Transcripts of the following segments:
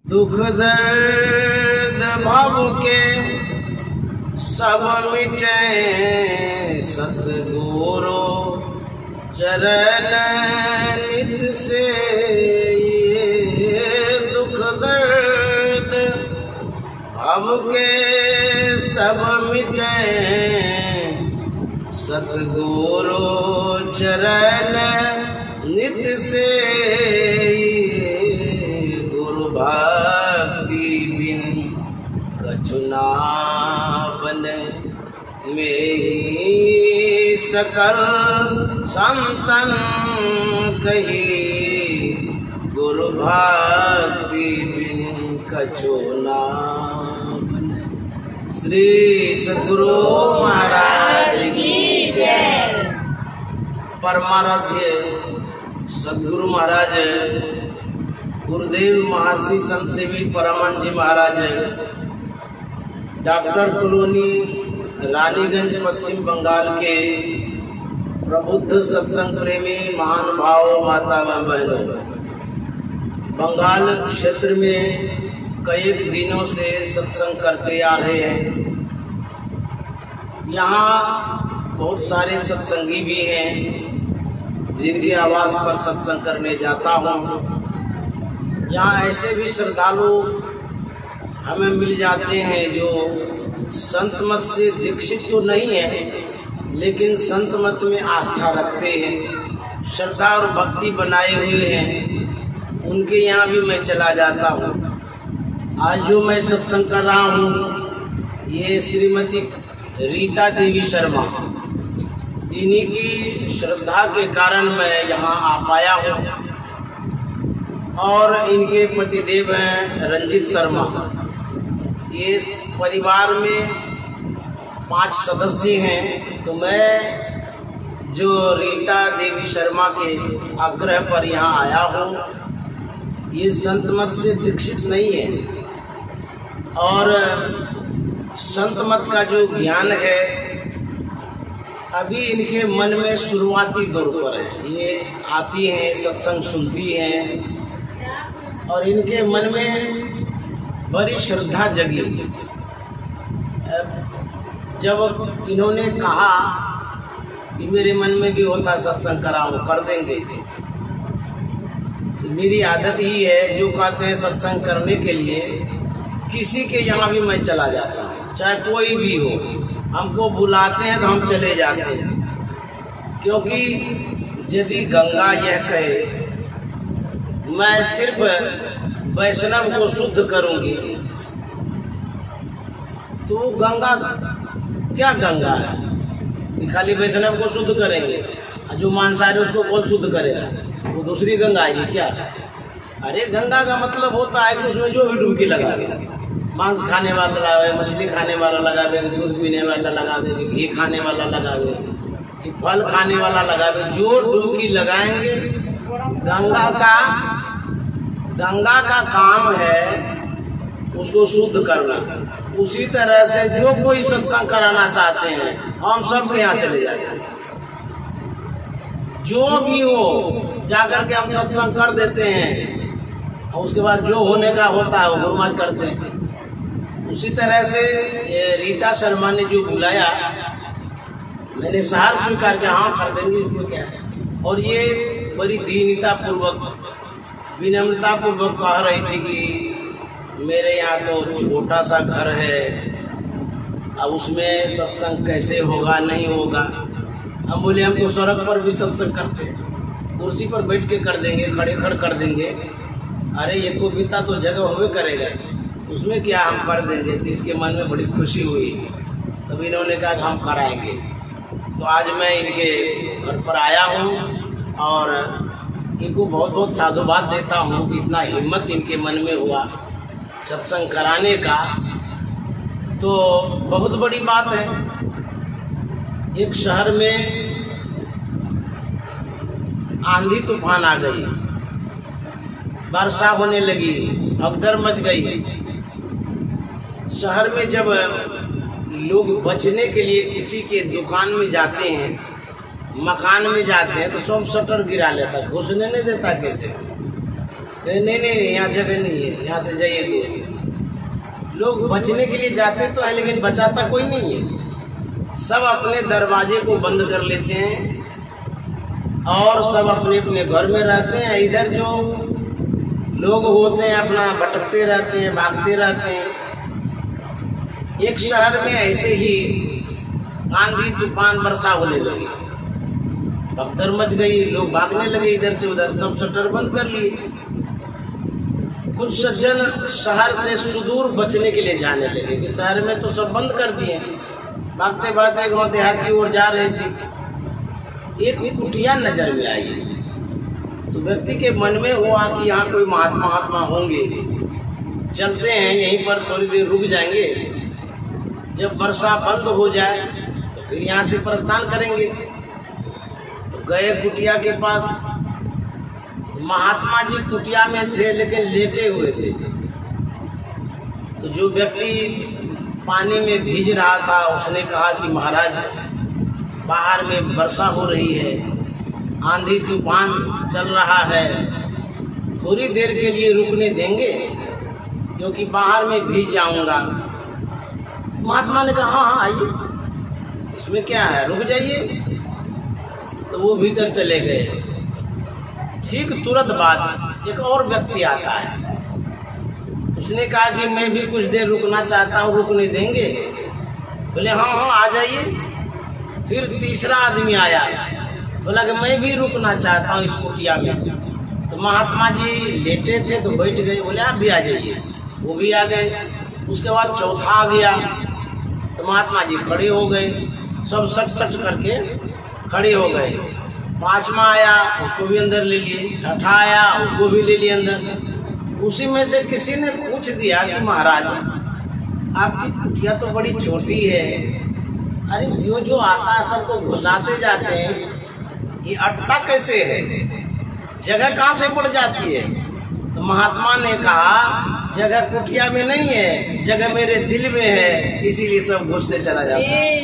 दुख दर्द भव के सब मिटे सतगुरु चरण नित से। दुख दर्द भव के सब मिटे सतगुरु चरण नित से। गुरु भक्ति बिन कछु ना बने में सकल संतन कही। गुरु भक्ति बिन कछु ना बने। श्री सद्गुरु महाराज की जय। परमाराध्य सद्गुरु महाराज गुरुदेव महर्षि संत सेवी परमानंद जी महाराज डॉक्टर कॉलोनी रानीगंज पश्चिम बंगाल के प्रबुद्ध सत्संग प्रेमी महान भाव माता व बहनों, बंगाल क्षेत्र में कई दिनों से सत्संग करते आ रहे हैं। यहाँ बहुत सारे सत्संगी भी हैं जिनके आवास पर सत्संग करने जाता हूँ। यहाँ ऐसे भी श्रद्धालु हमें मिल जाते हैं जो संत मत से दीक्षित तो नहीं है, लेकिन संत मत में आस्था रखते हैं, श्रद्धा और भक्ति बनाए हुए हैं। उनके यहाँ भी मैं चला जाता हूँ। आज जो मैं सत्संग कर रहा हूँ ये श्रीमती रीता देवी शर्मा, इन्हीं की श्रद्धा के कारण मैं यहाँ आ पाया हूँ। और इनके पतिदेव हैं रंजीत शर्मा। ये परिवार में 5 सदस्य हैं। तो मैं जो रीता देवी शर्मा के आग्रह पर यहाँ आया हूँ, ये संत मत से दीक्षित नहीं है और संत मत का जो ज्ञान है अभी इनके मन में शुरुआती दौर पर है। ये आती हैं, सत्संग सुनती हैं और इनके मन में बड़ी श्रद्धा जगी। जब इन्होंने कहा कि मेरे मन में भी होता सत्संग कराऊं, कर देंगे, तो मेरी आदत ही है जो कहते हैं सत्संग करने के लिए किसी के यहाँ भी मैं चला जाता हूँ, चाहे कोई भी हो। हमको बुलाते हैं तो हम चले जाते हैं, क्योंकि यदि गंगा यह कहे मैं सिर्फ वैष्णव को शुद्ध करूंगी तो गंगा क्या गंगा है? खाली वैष्णव को शुद्ध करेंगे, जो मांसाहारी उसको कौन शुद्ध करेगा? वो दूसरी गंगा आएगी क्या? अरे गंगा का मतलब होता है कि उसमें जो भी डुबकी लगावे, मांस खाने वाला लगावे, मछली खाने वाला लगावे, दूध पीने वाला लगावे, घी खाने वाला लगावे, फल खाने वाला लगावे, जो डुबकी लगाएंगे गंगा का काम है उसको शुद्ध करना। उसी तरह से जो कोई सत्संग कराना चाहते हैं हम सबके यहाँ चले जाते हैं, जो भी हो जाकर के हम सत्संग कर देते हैं और उसके बाद जो होने का होता है वो गुरुमाज करते हैं। उसी तरह से रीता शर्मा ने जो बुलाया मैंने सार स्वीकार किया, हाँ कर देंगे, इसमें क्या है। और ये बड़ी दीनता पूर्वक विनम्रता पूर्वक कह रही थी कि मेरे यहाँ तो छोटा सा घर है, अब उसमें सत्संग कैसे होगा, नहीं होगा। हम बोले हम तो सड़क पर भी सत्संग करते हैं, कुर्सी पर बैठ के कर देंगे, खड़े खड़ कर देंगे। अरे ये को बीता तो जगह होवे करेगा, उसमें क्या हम कर देंगे। तो इसके मन में बड़ी खुशी हुई, तब इन्होंने कहा कि हम कराएंगे। तो आज मैं इनके घर पर आया हूँ और इनको बहुत बहुत साधुवाद देता हूँ कि इतना हिम्मत इनके मन में हुआ सत्संग कराने का, तो बहुत बड़ी बात है। एक शहर में आंधी तूफान आ गई, वर्षा होने लगी, भगदड़ मच गई। शहर में जब लोग बचने के लिए किसी के दुकान में जाते हैं, मकान में जाते हैं, तो सब शटर गिरा लेता, घुसने नहीं देता। कैसे नहीं नहीं यहाँ जगह नहीं है, यहाँ से जाइए दूर। लोग बचने के लिए जाते तो है लेकिन बचाता कोई नहीं है। सब अपने दरवाजे को बंद कर लेते हैं और सब अपने अपने घर में रहते हैं। इधर जो लोग होते हैं अपना भटकते रहते हैं, भागते रहते हैं। एक शहर में ऐसे ही आंधी तूफान वर्षा होने लगी, भगदड़ मच गई, लोग भागने लगे इधर से उधर, सब शटर बंद कर लिए। कुछ सज्जन शहर से सुदूर बचने के लिए जाने लगे कि शहर में तो सब बंद कर दिए। भागते भागते गाँव देहात की ओर जा रहे थे, एक कुटिया नजर में आई। तो व्यक्ति के मन में हुआ कि यहाँ कोई महात्मा होंगे, चलते हैं यहीं पर थोड़ी देर रुक जाएंगे, जब वर्षा बंद हो जाए तो फिर यहाँ से प्रस्थान करेंगे। तो गए कुटिया के पास। महात्मा जी कुटिया में थे लेकिन लेटे हुए थे। तो जो व्यक्ति पानी में भीज रहा था उसने कहा कि महाराज बाहर में वर्षा हो रही है, आंधी तूफान चल रहा है, थोड़ी देर के लिए रुकने देंगे क्योंकि बाहर में भीज जाऊंगा। महात्मा ने कहा हाँ आइए, इसमें क्या है, रुक जाइए। तो वो भीतर चले गए। ठीक तुरंत बाद एक और व्यक्ति आता है, उसने कहा कि मैं भी कुछ देर रुकना चाहता हूँ, रुकने देंगे? बोले हाँ हाँ आ जाइए। फिर तीसरा आदमी आया, बोला कि मैं भी रुकना चाहता हूँ इस कुटिया में। तो महात्मा जी लेटे थे तो बैठ गए, बोले आप भी आ जाइए, वो भी आ गए। उसके बाद चौथा आ गया तो महात्मा जी खड़े हो गए, सब सट सट करके खड़े हो गए। पांचवा आया, उसको भी अंदर ले लिए। छठा आया, उसको भी ले लिए अंदर। उसी में से किसी ने पूछ दिया कि महाराज आपकी कुटिया तो बड़ी छोटी है, अरे जो जो आता है सबको घुसाते जाते हैं, ये अटता कैसे है, जगह कहाँ से पड़ जाती है? तो महात्मा ने कहा जगह कुटिया में नहीं है, जगह मेरे दिल में है, इसीलिए सब घुसते चला जाता है।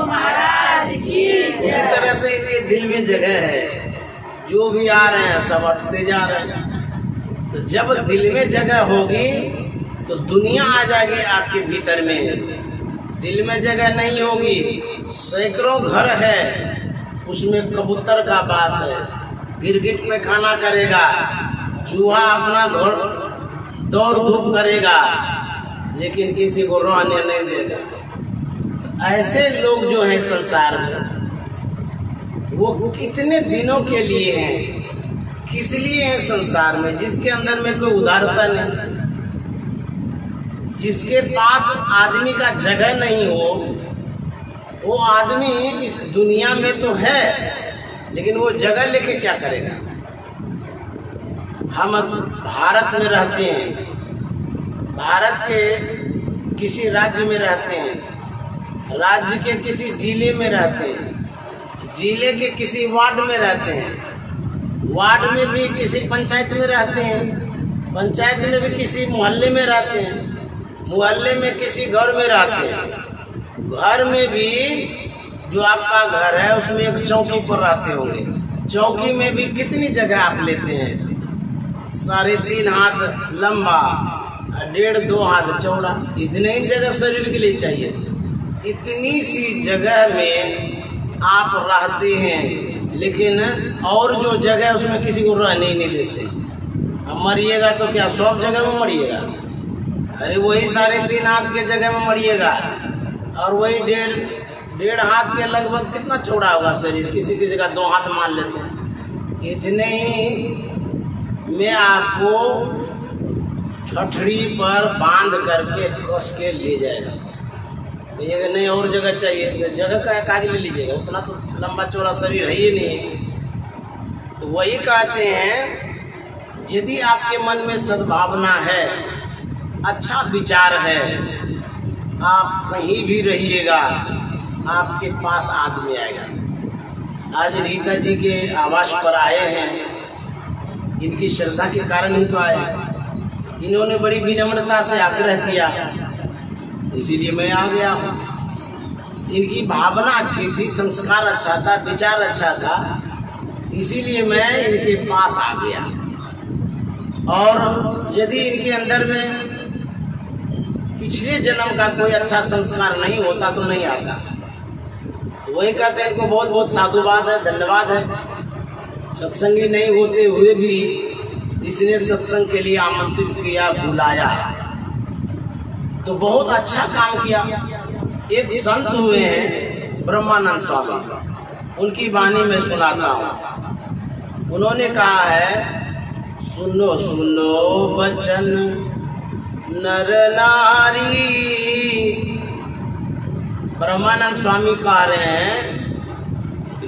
महाराज की उसी तरह से ये दिल में जगह है, जो भी आ रहे हैं सब अटते जा रहे हैं। तो जब दिल में जगह होगी तो दुनिया आ जाएगी आपके भीतर में। दिल में जगह नहीं होगी, सैकड़ों घर है, उसमें कबूतर का बास है, गिरगिट पे खाना करेगा, चूहा अपना घर दौड़ धूप करेगा, लेकिन किसी को रहने नहीं देगा। ऐसे लोग जो हैं संसार में, वो कितने दिनों के लिए हैं, किस लिए हैं संसार में? जिसके अंदर में कोई उदारता नहीं, जिसके पास आदमी का जगह नहीं हो, वो आदमी इस दुनिया में तो है लेकिन वो जगह लेके क्या करेगा? हम भारत में रहते हैं, भारत के किसी राज्य में रहते हैं, राज्य के किसी जिले में रहते हैं, जिले के किसी वार्ड में रहते हैं, वार्ड में भी किसी पंचायत में रहते हैं, पंचायत में भी किसी मोहल्ले में रहते हैं, मोहल्ले में किसी घर में रहते हैं, घर में भी जो आपका घर है उसमें एक चौकी पर रहते होंगे, चौकी में भी कितनी जगह आप लेते हैं? 3.5 हाथ लंबा, 1.5-2 हाथ चौड़ा, इतने ही जगह शरीर के लिए चाहिए। इतनी सी जगह में आप रहते हैं, लेकिन और जो जगह उसमें किसी को रहने ही नहीं देते। अब मरिएगा तो क्या सब जगह में मरिएगा? अरे वही 3.5 हाथ के जगह में मरिएगा, और वही 1.5 हाथ के लगभग कितना चौड़ा होगा शरीर, किसी किसी का 2 हाथ मान लेते हैं। इतने ही में आपको ठठड़ी पर बांध करके कस के ले जाएगा। ये नहीं और जगह चाहिए, जगह का काहे ले लीजिएगा, उतना तो लंबा चौड़ा शरीर है ही नहीं। तो वही कहते हैं यदि आपके मन में सद्भावना है, अच्छा विचार है, आप कहीं भी रहिएगा आपके पास आदमी आएगा। आज रीता जी के आवास पर आए हैं, इनकी श्रद्धा के कारण ही तो आए। इन्होंने बड़ी विनम्रता से आग्रह किया, इसीलिए मैं आ गया हूँ। इनकी भावना अच्छी थी, संस्कार अच्छा था, विचार अच्छा था, इसीलिए मैं इनके पास आ गया। और यदि इनके अंदर में पिछले जन्म का कोई अच्छा संस्कार नहीं होता तो नहीं आता। तो वही कहते हैं इनको बहुत बहुत साधुवाद है, धन्यवाद है। सत्संगी नहीं होते हुए भी इसने सत्संग के लिए आमंत्रित किया, बुलाया, तो बहुत अच्छा काम किया। एक संत हुए हैं ब्रह्मानंद स्वामी, उनकी वाणी में सुनाता हूँ। उन्होंने कहा है, सुनो सुनो बचन नर नारी। ब्रह्मानंद स्वामी कह रहे हैं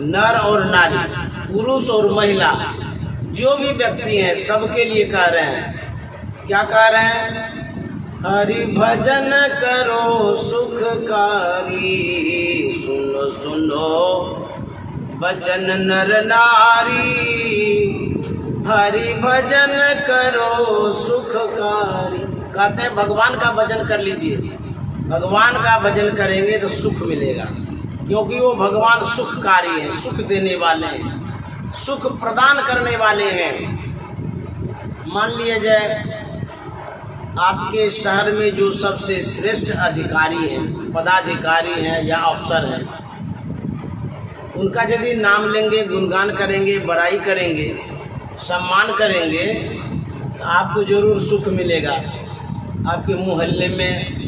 नर और नारी, पुरुष और महिला, जो भी व्यक्ति हैं सबके लिए कह रहे हैं। क्या कह रहे हैं? हरि भजन करो सुखकारी, सुनो सुनो बचन नर नारी। हरि भजन करो सुखकारी। कहते हैं भगवान का भजन कर लीजिए। भगवान का भजन करेंगे तो सुख मिलेगा, क्योंकि वो भगवान सुखकारी है, सुख देने वाले हैं, सुख प्रदान करने वाले हैं। मान लिया जाए आपके शहर में जो सबसे श्रेष्ठ अधिकारी हैं, पदाधिकारी हैं या अफसर हैं, उनका यदि नाम लेंगे, गुणगान करेंगे, बड़ाई करेंगे, सम्मान करेंगे, तो आपको जरूर सुख मिलेगा। आपके मोहल्ले में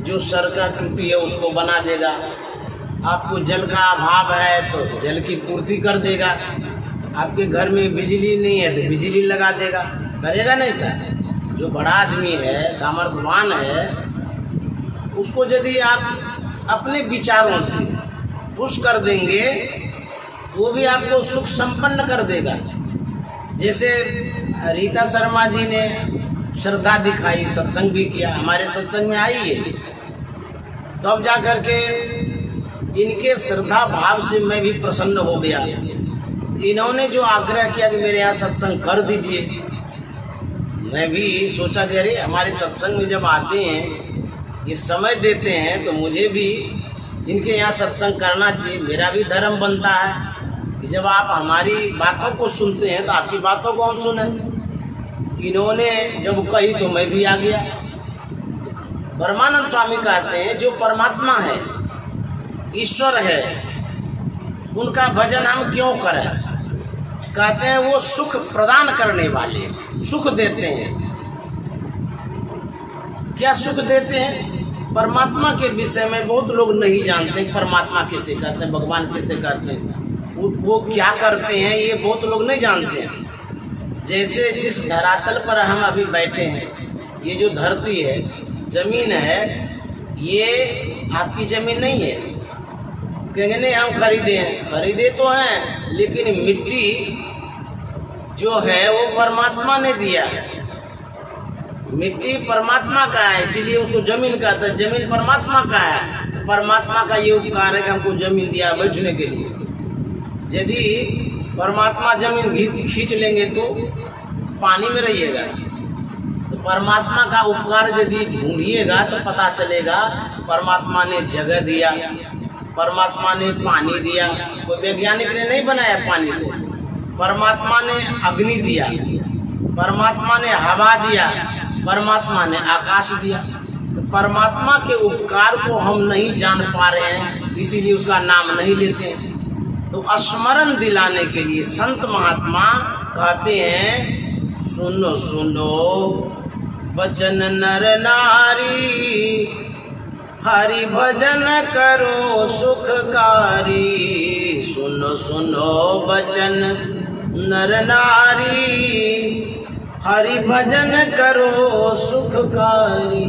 जो सड़क टूटी है उसको बना देगा, आपको जल का अभाव है तो जल की पूर्ति कर देगा, आपके घर में बिजली नहीं है तो बिजली लगा देगा। करेगा नहीं सर? जो बड़ा आदमी है, सामर्थ्यवान है, उसको यदि आप अपने विचारों से खुश कर देंगे, वो भी आपको सुख संपन्न कर देगा। जैसे रीता शर्मा जी ने श्रद्धा दिखाई, सत्संग भी किया, हमारे सत्संग में आई है, तो अब जा करके इनके श्रद्धा भाव से मैं भी प्रसन्न हो गया। इन्होंने जो आग्रह किया कि मेरे यहाँ सत्संग कर दीजिए, मैं भी सोचा कि अरे हमारे सत्संग में जब आते हैं, ये समय देते हैं, तो मुझे भी इनके यहाँ सत्संग करना चाहिए। मेरा भी धर्म बनता है कि जब आप हमारी बातों को सुनते हैं तो आपकी बातों को हम सुने। इन्होंने जब कही तो मैं भी आ गया। ब्रह्मानंद स्वामी कहते हैं जो परमात्मा है, ईश्वर है, उनका भजन हम क्यों करें? कहते हैं वो सुख प्रदान करने वाले, सुख देते हैं। क्या सुख देते हैं? परमात्मा के विषय में बहुत लोग नहीं जानते, परमात्मा किसे कहते हैं, भगवान किसे कहते हैं, वो क्या करते हैं, ये बहुत लोग नहीं जानते हैं। जैसे जिस धरातल पर हम अभी बैठे हैं, ये जो धरती है, जमीन है, ये आपकी जमीन नहीं है। कहेंगे नहीं हम खरीदे हैं, खरीदे तो हैं, लेकिन मिट्टी जो है वो परमात्मा ने दिया है। मिट्टी परमात्मा का है, इसीलिए उसको जमीन कहते हैं। जमीन परमात्मा का है। परमात्मा का ये उपकार है कि हमको जमीन दिया बैठने के लिए। यदि परमात्मा जमीन खींच लेंगे तो पानी में रहिएगा। तो परमात्मा का उपकार यदि ढूंढिएगा तो पता चलेगा परमात्मा ने जगह दिया, परमात्मा ने पानी दिया। कोई वैज्ञानिक ने नहीं बनाया पानी को, परमात्मा ने अग्नि दिया, परमात्मा ने हवा दिया, परमात्मा ने आकाश दिया। तो परमात्मा के उपकार को हम नहीं जान पा रहे हैं, इसीलिए उसका नाम नहीं लेते हैं। तो स्मरण दिलाने के लिए संत महात्मा कहते हैं, सुनो सुनो बचन नर नारी, हरि भजन करो सुखकारी। सुनो सुनो बचन नर नारी, हरि भजन करो सुखकारी।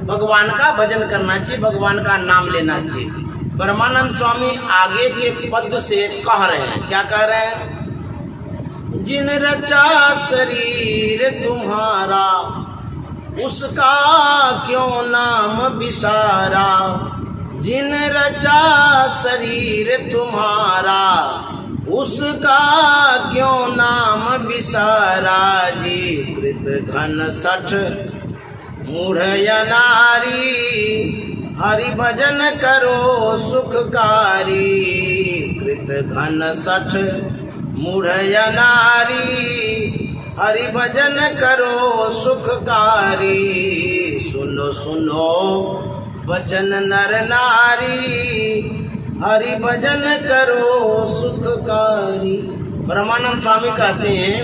भगवान का भजन करना चाहिए, भगवान का नाम लेना चाहिए। ब्रह्मानंद स्वामी आगे के पद से कह रहे हैं, क्या कह रहे हैं? जिन रचा शरीर तुम्हारा, उसका क्यों नाम विसारा। जिन रचा शरीर तुम्हारा, उसका क्यों नाम विसारा। जी कृत घन सठ मूढ़ या नारी, हरि भजन करो सुखकारी। कृत घन सठ मूढ़ या नारी, हरि भजन करो सुखकारी, सुनो सुनो वचन नर नारी, हरि भजन करो सुखकारी। ब्रह्मानंद स्वामी कहते हैं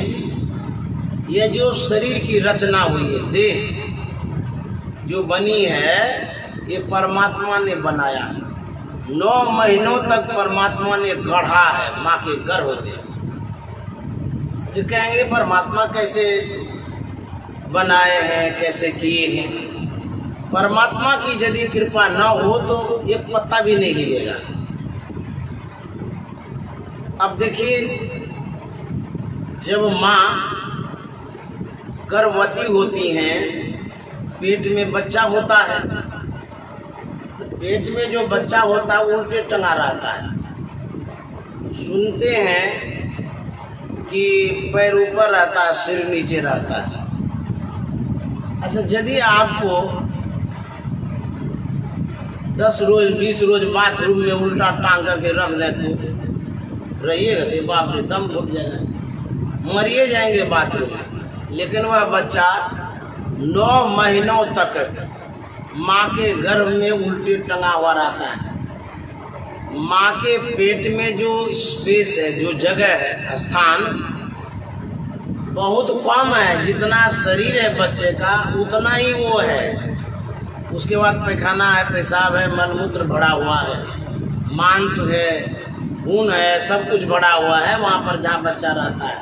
ये जो शरीर की रचना हुई है, देह जो बनी है, ये परमात्मा ने बनाया। 9 महीनों तक परमात्मा ने गढ़ा है माँ के गर्भ में। जो कहेंगे परमात्मा कैसे बनाए हैं, कैसे किए हैं। परमात्मा की यदि कृपा न हो तो एक पत्ता भी नहीं हिलेगा। अब देखिए, जब माँ गर्भवती होती हैं, पेट में बच्चा होता है, तो पेट में जो बच्चा होता है वो उल्टे टंगा रहता है। सुनते हैं कि पैर ऊपर रहता है, सिर नीचे रहता है। अच्छा, यदि आपको 10 रोज 20 रोज बाथरूम में उल्टा टांग करके रख दें तो रहिएगा, बाप रे दम घुट जाएगा, मरिए जाएंगे बाथरूम में। लेकिन वह बच्चा 9 महीनों तक माँ के गर्भ में उल्टे टंगा हुआ रहता है। माँ के पेट में जो स्पेस है, जो जगह है, स्थान बहुत कम है। जितना शरीर है बच्चे का उतना ही वो है। उसके बाद पैखाना है, पेशाब है, मलमूत्र भरा हुआ है, मांस है, खून है, सब कुछ भरा हुआ है वहाँ पर जहाँ बच्चा रहता है।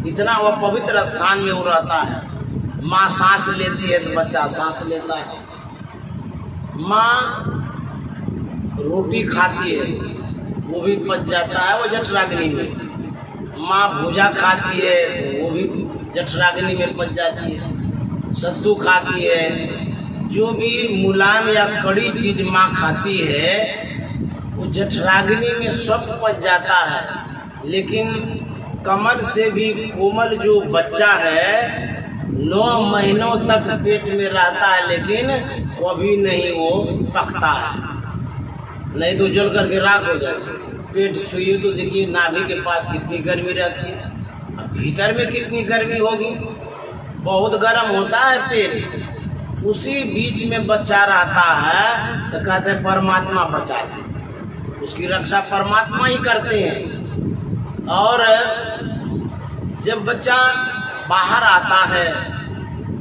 इतना वह पवित्र स्थान में वो रहता है। माँ सांस लेती है तो बच्चा सांस लेता है। माँ रोटी खाती है, वो भी पच जाता है वो जठराग्नि में। माँ भुजा खाती है तो वो भी जठराग्नि में पच जाती है। सत्तू खाती है, जो भी मुलायम या कड़ी चीज माँ खाती है वो जठराग्नि में सब पच जाता है। लेकिन कमल से भी कोमल जो बच्चा है 9 महीनों तक पेट में रहता है, लेकिन कभी नहीं वो पकता है, नहीं तो जल करके राख हो जाएगा। पेट छुइए तो देखिए नाभि के पास कितनी गर्मी रहती है, अब भीतर में कितनी गर्मी होगी, बहुत गर्म होता है पेट। उसी बीच में बच्चा रहता है तो कहते हैं परमात्मा बचाते हैं, उसकी रक्षा परमात्मा ही करते हैं। और जब बच्चा बाहर आता है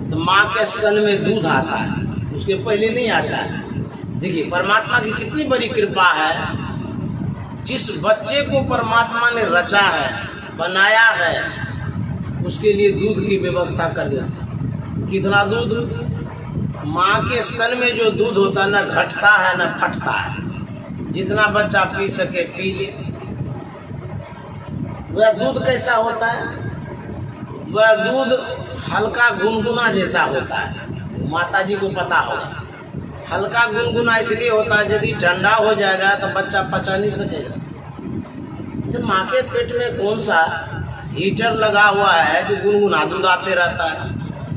तो माँ के स्तन में दूध आता है, उसके पहले नहीं आता है। देखिए परमात्मा की कितनी बड़ी कृपा है। जिस बच्चे को परमात्मा ने रचा है, बनाया है, उसके लिए दूध की व्यवस्था कर देते। कितना दूध? माँ के स्तन में जो दूध होता है ना घटता है ना फटता है। जितना बच्चा पी सके पी ले। वह दूध कैसा होता है? वह दूध हल्का गुनगुना जैसा होता है। माता जी को पता होगा। हल्का गुनगुना इसलिए होता है यदि ठंडा हो जाएगा तो बच्चा पचा नहीं सकेगा। जब माँ के पेट में कौन सा हीटर लगा हुआ है कि गुनगुना दूध आते रहता है?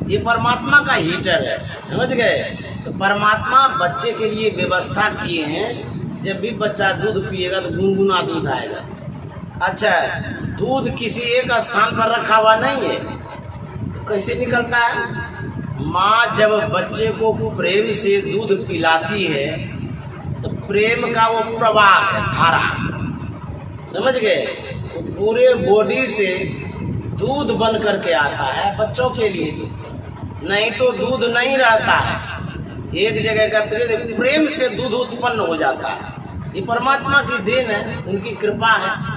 ये परमात्मा का हीटर है, समझ गए? तो परमात्मा बच्चे के लिए व्यवस्था किए हैं, जब भी बच्चा दूध पिएगा तो गुनगुना दूध आएगा। अच्छा, दूध किसी एक स्थान पर रखा हुआ नहीं है तो कैसे निकलता है? माँ जब बच्चे को प्रेम से दूध पिलाती है तो प्रेम का वो प्रवाह है, धारा, समझ गए? तो पूरे बॉडी से दूध बन करके आता है बच्चों के लिए। नहीं तो दूध नहीं रहता है, एक जगह एकत्रित प्रेम से दूध उत्पन्न हो जाता है। ये परमात्मा की देन है, उनकी कृपा है।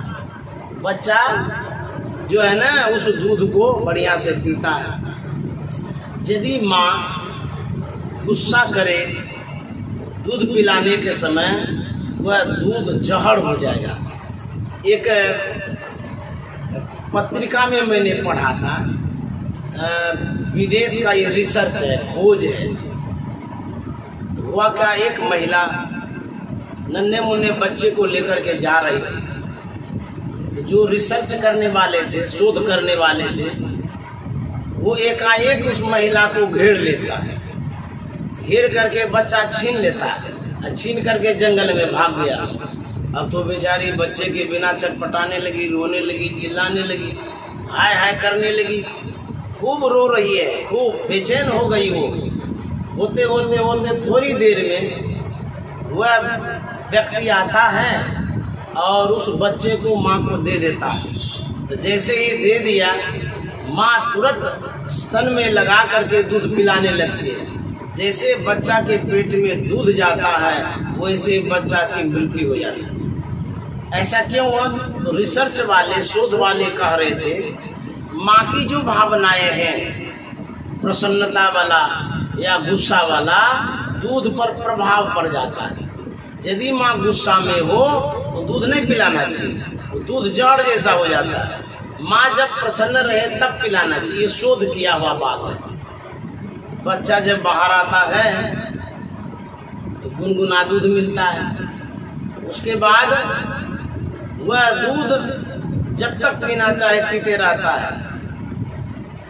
बच्चा जो है ना उस दूध को बढ़िया से पीता है। यदि माँ गुस्सा करे दूध पिलाने के समय, वह दूध जहर हो जाएगा। एक पत्रिका में मैंने पढ़ा था, विदेश का ये रिसर्च है, खोज है। तो हुआ क्या, एक महिला नन्हे मुन्ने बच्चे को लेकर के जा रही थी। जो रिसर्च करने वाले थे, शोध करने वाले थे, वो एकाएक उस महिला को घेर लेता है। घेर करके बच्चा छीन लेता है, छीन करके जंगल में भाग गया। अब तो बेचारी बच्चे के बिना चटपटाने लगी, रोने लगी, चिल्लाने लगी, हाय हाय करने लगी। खूब रो रही है, खूब बेचैन हो गई वो। होते होते होते थोड़ी देर में वह व्यक्ति आता है और उस बच्चे को माँ को दे देता है। तो जैसे ही दे दिया, माँ तुरंत स्तन में लगा करके दूध पिलाने लगती है। जैसे बच्चा के पेट में दूध जाता है, वैसे बच्चा की मृत्यु हो जाती है। ऐसा क्यों हुआ? तो रिसर्च वाले, शोध वाले कह रहे थे, माँ की जो भावनाएं हैं, प्रसन्नता वाला या गुस्सा वाला, दूध पर प्रभाव पड़ जाता है। यदि माँ गुस्सा में हो तो दूध नहीं पिलाना चाहिए, तो दूध जड़ जैसा हो जाता है। माँ जब प्रसन्न रहे तब पिलाना चाहिए, शोध किया हुआ बात है। बच्चा जब बाहर आता है तो गुनगुना दूध मिलता है। उसके बाद वह दूध जब तक पीना चाहे पीते रहता है।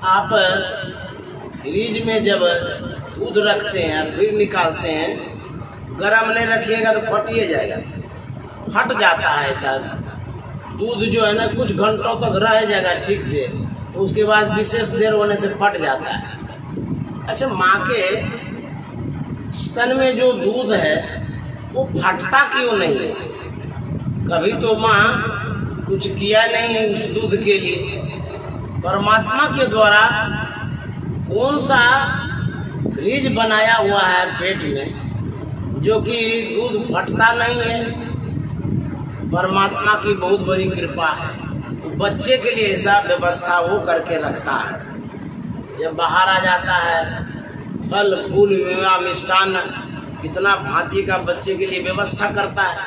आप फ्रिज में जब दूध रखते हैं फिर निकालते हैं, गर्म नहीं रखिएगा तो फट ही जाएगा, फट जाता है। ऐसा दूध जो है ना कुछ घंटों तक रह जाएगा ठीक से, तो उसके बाद विशेष देर होने से फट जाता है। अच्छा, माँ के स्तन में जो दूध है वो फटता क्यों नहीं है? कभी तो माँ कुछ किया नहीं है उस दूध के लिए। परमात्मा के द्वारा कौन सा फ्रिज बनाया हुआ है पेट में जो कि दूध फटता नहीं है? परमात्मा की बहुत बड़ी कृपा है। तो बच्चे के लिए ऐसा व्यवस्था वो करके रखता है। जब बाहर आ जाता है, फल फूल मेवा मिष्ठान कितना भांति का बच्चे के लिए व्यवस्था करता है।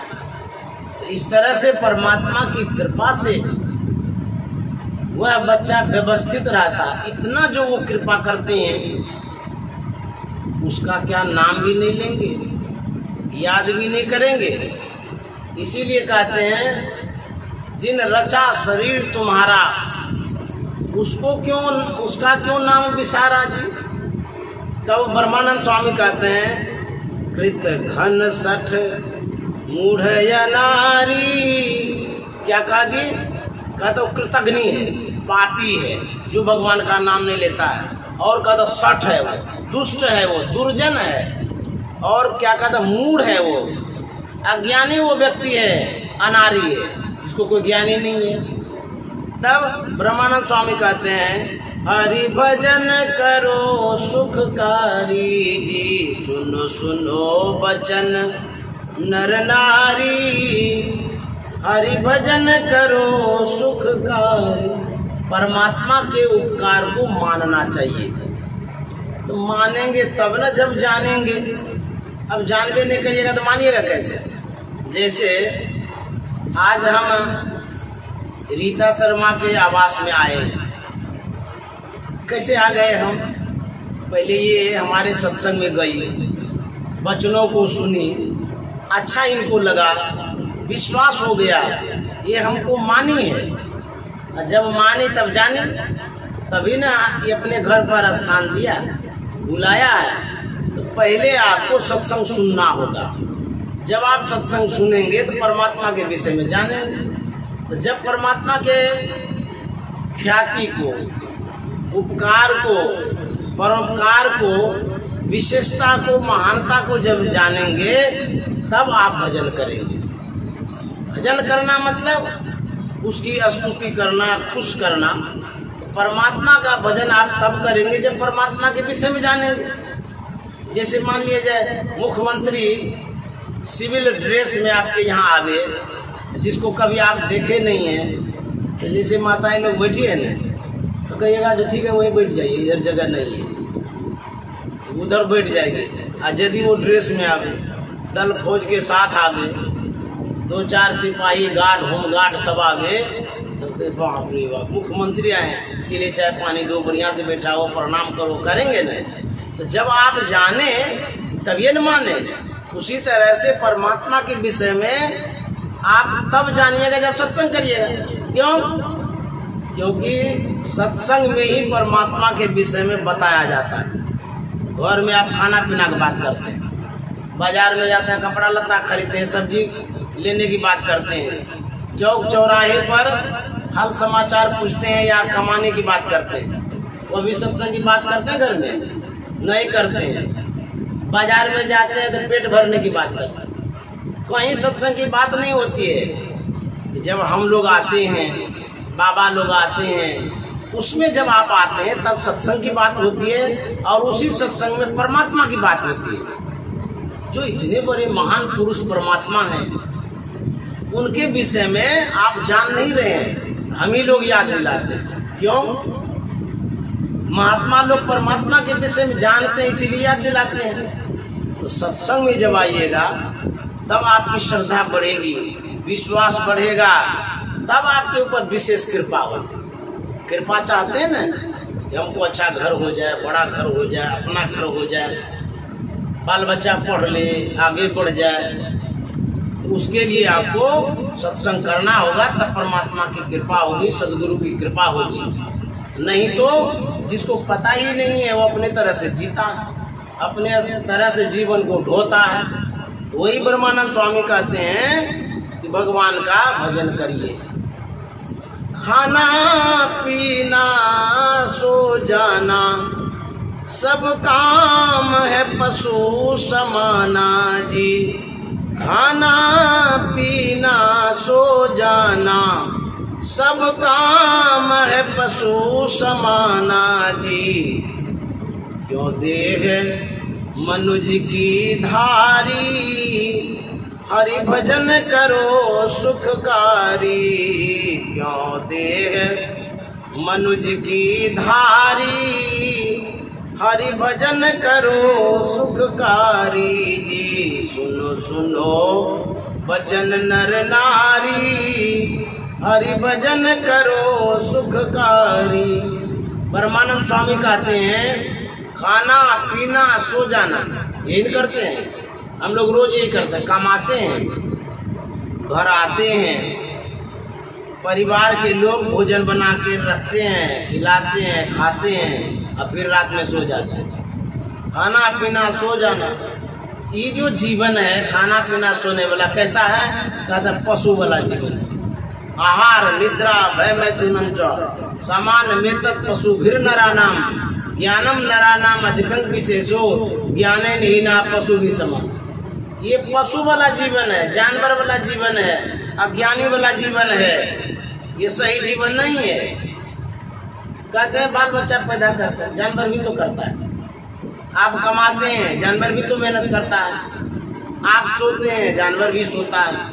तो इस तरह से परमात्मा की कृपा से वह बच्चा व्यवस्थित रहता। इतना जो वो कृपा करते हैं उसका क्या नाम भी नहीं लेंगे, याद भी नहीं करेंगे। इसीलिए कहते हैं, जिन रचा शरीर तुम्हारा उसका क्यों नाम विसारा जी। तब ब्रह्मानंद स्वामी कहते हैं, कृत घन सठ मूढ़ या नारी। क्या कहा दी? कहते वो कृतघ्नि है, पापी है, जो भगवान का नाम नहीं लेता है। और कहता सठ है, वो दुष्ट है, वो दुर्जन है। और क्या कहता मूढ़ है, वो अज्ञानी वो व्यक्ति है, अनारी है, जिसको कोई ज्ञानी नहीं है। तब ब्रह्मानंद स्वामी कहते हैं, हरि भजन करो सुखकारी जी, सुनो सुनो बचन नर नारी। हरि भजन करो सुखकारी। परमात्मा के उपकार को मानना चाहिए। तो मानेंगे तब ना, जब जानेंगे। अब जानबे नहीं करिएगा तो मानिएगा कैसे? जैसे आज हम रीता शर्मा के आवास में आए हैं। कैसे आ गए हम? पहले ये हमारे सत्संग में गई, वचनों को सुनी, अच्छा इनको लगा, विश्वास हो गया, ये हमको मानी है। और जब मानी तब जानी, तभी ना ये अपने घर पर स्थान दिया, बुलाया है। तो पहले आपको सत्संग सुनना होगा। जब आप सत्संग सुनेंगे तो परमात्मा के विषय में जानेंगे। तो जब परमात्मा के ख्याति को, उपकार को, परोपकार को, विशेषता को, महानता को जब जानेंगे तब आप भजन करेंगे। भजन करना मतलब उसकी स्तुति करना, खुश करना। परमात्मा का भजन आप तब करेंगे जब परमात्मा के विषय में जानेंगे। जैसे मान लिया जाए मुख्यमंत्री सिविल ड्रेस में आपके यहाँ आवे, जिसको कभी आप देखे नहीं हैं, तो जैसे माताएं लोग बैठी है ना, तो कहिएगा जो ठीक है वहीं बैठ जाइए, इधर जगह नहीं है, तो उधर बैठ जाएगी। और यदि वो ड्रेस में आवे, दल फौज के साथ आवे, 2-4 सिपाही गार्ड, होम गार्ड सब आवे, तो बाप रे बाप, मुख्यमंत्री आए, इसीलिए चाय पानी दो, बढ़िया से बैठा हो, प्रणाम करो, करेंगे नहीं। तो जब आप जाने तभी न माने। उसी तरह से परमात्मा के विषय में आप तब जानिएगा जब सत्संग करिएगा। क्यों? क्योंकि सत्संग में ही परमात्मा के विषय में बताया जाता है। घर में आप खाना पीना की बात करते हैं, बाजार में जाते हैं, कपड़ा लत्ता खरीदते हैं, सब्जी लेने की बात करते हैं, चौक चौराहे पर हाल समाचार पूछते हैं या कमाने की बात करते हैं। वो भी सत्संग की बात करते हैं घर में? नहीं करते हैं। बाजार में जाते हैं तो पेट भरने की बात करते हैं, कहीं सत्संग की बात नहीं होती है। जब हम लोग आते हैं, बाबा लोग आते हैं, उसमें जब आप आते हैं तब सत्संग की बात होती है, और उसी सत्संग में परमात्मा की बात होती है। जो इतने बड़े महान पुरुष परमात्मा हैं, उनके विषय में आप जान नहीं रहे हैं, हम ही लोग याद दिलाते हैं। क्यों? महात्मा लोग परमात्मा के विषय में जानते हैं, इसीलिए याद दिलाते हैं। तो सत्संग में जब आइएगा तब आपकी श्रद्धा बढ़ेगी, विश्वास बढ़ेगा, तब आपके ऊपर विशेष कृपा होगी। कृपा चाहते हैं ना कि हमको अच्छा घर हो जाए, बड़ा घर हो जाए, अपना घर हो जाए, बाल बच्चा पढ़ ले, आगे बढ़ जाए, तो उसके लिए आपको सत्संग करना होगा, तब परमात्मा की कृपा होगी, सदगुरु की कृपा होगी। नहीं तो जिसको पता ही नहीं है वो अपने तरह से जीता है, अपने तरह से जीवन को ढोता है। वही ब्रह्मानंद स्वामी कहते हैं कि भगवान का भजन करिए। खाना पीना सो जाना सब काम है पशु समाना जी। खाना पीना सो जाना सब काम है पशु समाना जी। क्यों देह मनुज की धारी, हरि भजन करो सुखकारी। क्यों देह मनुज की धारी, हरि भजन करो सुखकारी जी। सुनो सुनो वचन नर नारी, हरि भजन करो सुखकारी। ब्रह्मानंद स्वामी कहते हैं खाना पीना सो जाना यही करते हैं। हम लोग रोज यही करते हैं, कमाते हैं, घर आते हैं, परिवार के लोग भोजन बना के रखते हैं, खिलाते हैं, खाते हैं, और फिर रात में सो जाते हैं। खाना पीना सो जाना, ये जो जीवन है खाना पीना सोने वाला कैसा है? कहता है पशु वाला जीवन है। आहार निद्रा भय मैथुनम च समान मेतत पशु भीर नरानाम, ज्ञानम नरानाम अधिकं विशेषो ज्ञाने निहीना पशु भी समान। ये पशु वाला जीवन है, जानवर वाला जीवन है, अज्ञानी वाला जीवन है, ये सही जीवन नहीं है। कहते हैं बाल बच्चा पैदा करते हैं, जानवर भी तो करता है। आप कमाते हैं, जानवर भी तो मेहनत करता है। आप सोते हैं, जानवर भी सोता है।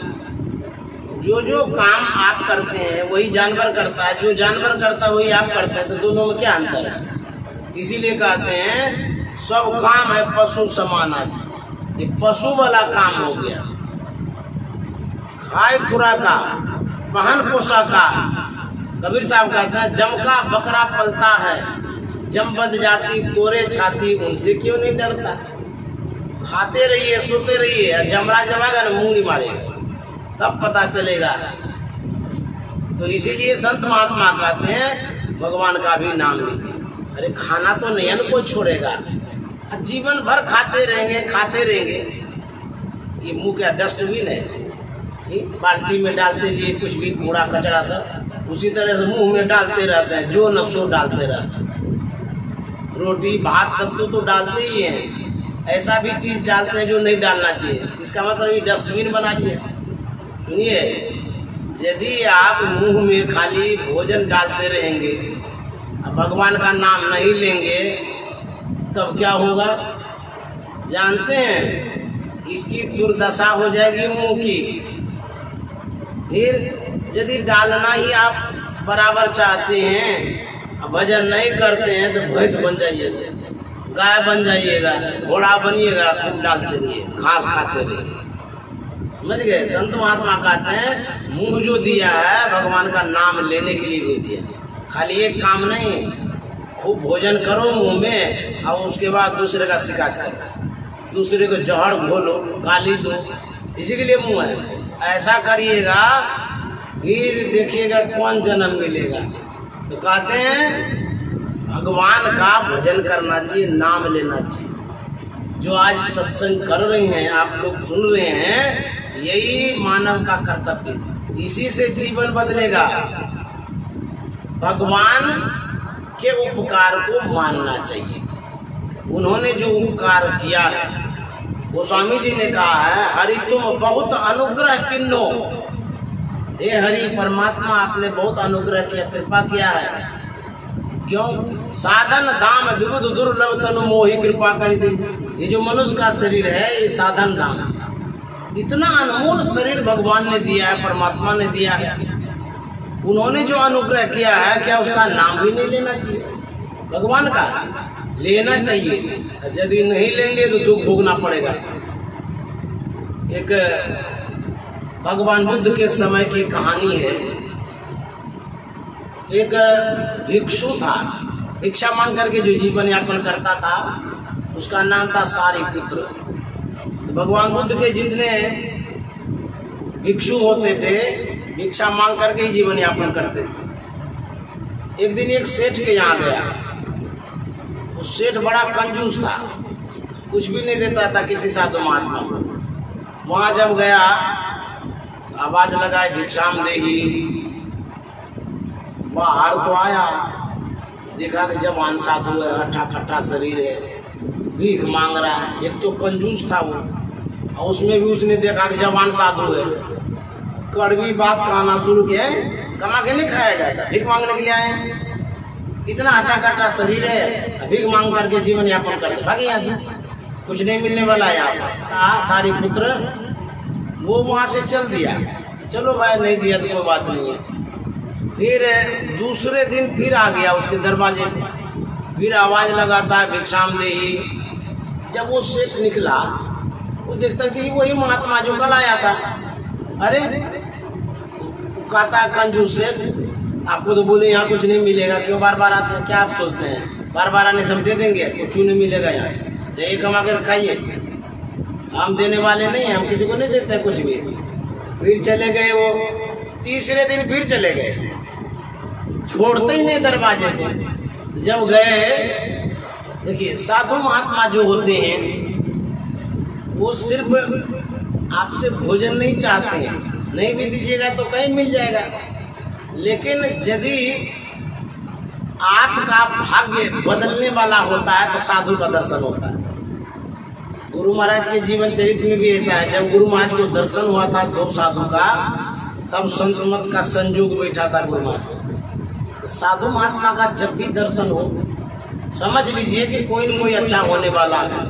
जो जो काम आप करते हैं वही जानवर करता है, जो जानवर करता है वही आप करते हैं, तो दोनों में क्या अंतर है? इसीलिए कहते हैं सब काम है पशु समाना जी। ये पशु वाला काम हो गया। खाए खुराका पहन पोशाका। कबीर साहब कहते हैं जम का बकरा पलता है, जम बद जाती तोरे छाती, उनसे क्यों नहीं डरता? खाते रहिए, सोते रहिए, जमरा जमाएगा ना मूंगी मारेगा, तब पता चलेगा। तो इसीलिए संत महात्मा कहते हैं भगवान का भी नाम लीजिए। अरे खाना तो नहीं है ना कोई छोड़ेगा, जीवन भर खाते रहेंगे खाते रहेंगे। ये मुंह क्या डस्टबिन है? बाल्टी में डालते जी कुछ भी कूड़ा कचरा सब, उसी तरह से मुंह में डालते रहते हैं, जो न सो डालते रहते हैं। रोटी भात सब तो डालते ही हैं, ऐसा भी चीज डालते हैं जो नहीं डालना चाहिए। इसका मतलब ये डस्टबिन बना दिए। सुनिए, यदि आप मुंह में खाली भोजन डालते रहेंगे, भगवान का नाम नहीं लेंगे, तब क्या होगा जानते हैं? इसकी दुर्दशा हो जाएगी मुंह की। फिर यदि डालना ही आप बराबर चाहते हैं, भजन नहीं करते हैं, तो भैंस बन जाइएगा, गाय बन जाइएगा, घोड़ा बनिएगा, खूब डालते रहिए, घास खाते रहिए। समझ गए? संत महात्मा कहते हैं मुंह जो दिया है भगवान का नाम लेने के लिए भी दिया। खाली एक काम नहीं, खूब भोजन करो मुंह में, और उसके बाद दूसरे का शिकायत करो, दूसरे को जहर घोलो, गाली दो, इसी के लिए मुंह है। ऐसा करिएगा फिर देखिएगा कौन जन्म मिलेगा। तो कहते हैं भगवान का भजन करना चाहिए, नाम लेना चाहिए। जो आज सत्संग कर रहे हैं, आप लोग सुन रहे हैं, यही मानव का कर्तव्य, इसी से जीवन बदलेगा। भगवान के उपकार को मानना चाहिए। उन्होंने जो उपकार किया है, गोस्वामी जी ने कहा है, हरि तुम बहुत अनुग्रह किन्नो, हे हरि परमात्मा आपने बहुत अनुग्रह किया, कृपा किया है। क्यों? साधन धाम विबुध दुर्लभ तनु मोहि कृपा कर दी। ये जो मनुष्य का शरीर है ये साधन धाम, इतना अनमोल शरीर भगवान ने दिया है, परमात्मा ने दिया है। उन्होंने जो अनुग्रह किया है, क्या उसका नाम भी नहीं लेना चाहिए? भगवान का लेना चाहिए, यदि नहीं लेंगे तो दुख भोगना पड़ेगा। एक भगवान बुद्ध के समय की कहानी है। एक भिक्षु था, भिक्षा मांग करके जो जीवन यापन करता था, उसका नाम था सारिपुत्र। भगवान बुद्ध के जितने भिक्षु होते थे, भिक्षा मांग करके ही जीवन यापन करते थे। एक दिन एक सेठ के यहाँ गया। उस सेठ बड़ा कंजूस था, कुछ भी नहीं देता था किसी साधु महात्मा को। वहाँ जब गया, आवाज लगाए भिक्षाम देही। बाहर तो आया, देखा कि जवान साधु है, हट्टा खट्टा शरीर है, भीख मांग रहा है। एक तो कंजूस था वो, और उसमें भी उसने देखा कि जवान साधु है, कड़वी बात कहना शुरू किया। कमा के नहीं खाया जाता, भीख मांगने के लिए आए, इतना हट्टा कट्टा शरीर है, भीख मांग करके जीवन यापन करते, भागे यहाँ से, कुछ नहीं मिलने वाला है यहाँ पर। सारिपुत्र वो वहाँ से चल दिया। चलो भाई, नहीं दिया तो कोई बात नहीं है। फिर दूसरे दिन फिर आ गया उसके दरवाजे पे, फिर आवाज लगाता है भिक्षाम देही। जब वो सेठ निकला, वो देखता कि वही महात्मा जो कल आया था। अरे कहता है कंजूस सेठ, आपको तो बोले यहाँ कुछ नहीं मिलेगा, क्यों बार बार आते हैं? क्या आप सोचते हैं बार बार आने सब दे देंगे? कुछ नहीं मिलेगा यहाँ, जाइए कमा के खाइए, हम देने वाले नहीं हैं, हम किसी को नहीं देते कुछ भी। फिर चले गए वो, तीसरे दिन फिर चले गए, छोड़ते ही नहीं दरवाजे पे। जब गए, देखिए साधु महात्मा जो होते हैं वो सिर्फ आपसे भोजन नहीं चाहते हैं, नहीं भी दीजिएगा तो कहीं मिल जाएगा। लेकिन यदि आपका भाग्य बदलने वाला होता है तो साधु का दर्शन होता है। गुरु महाराज के जीवन चरित्र में भी ऐसा है। जब गुरु महाराज को दर्शन हुआ था दो साधु का, तब संत मत का संयोग बैठा था गुरु महाराज। साधु महात्मा का जब भी दर्शन हो, समझ लीजिए कि कोई न कोई अच्छा होने वाला है।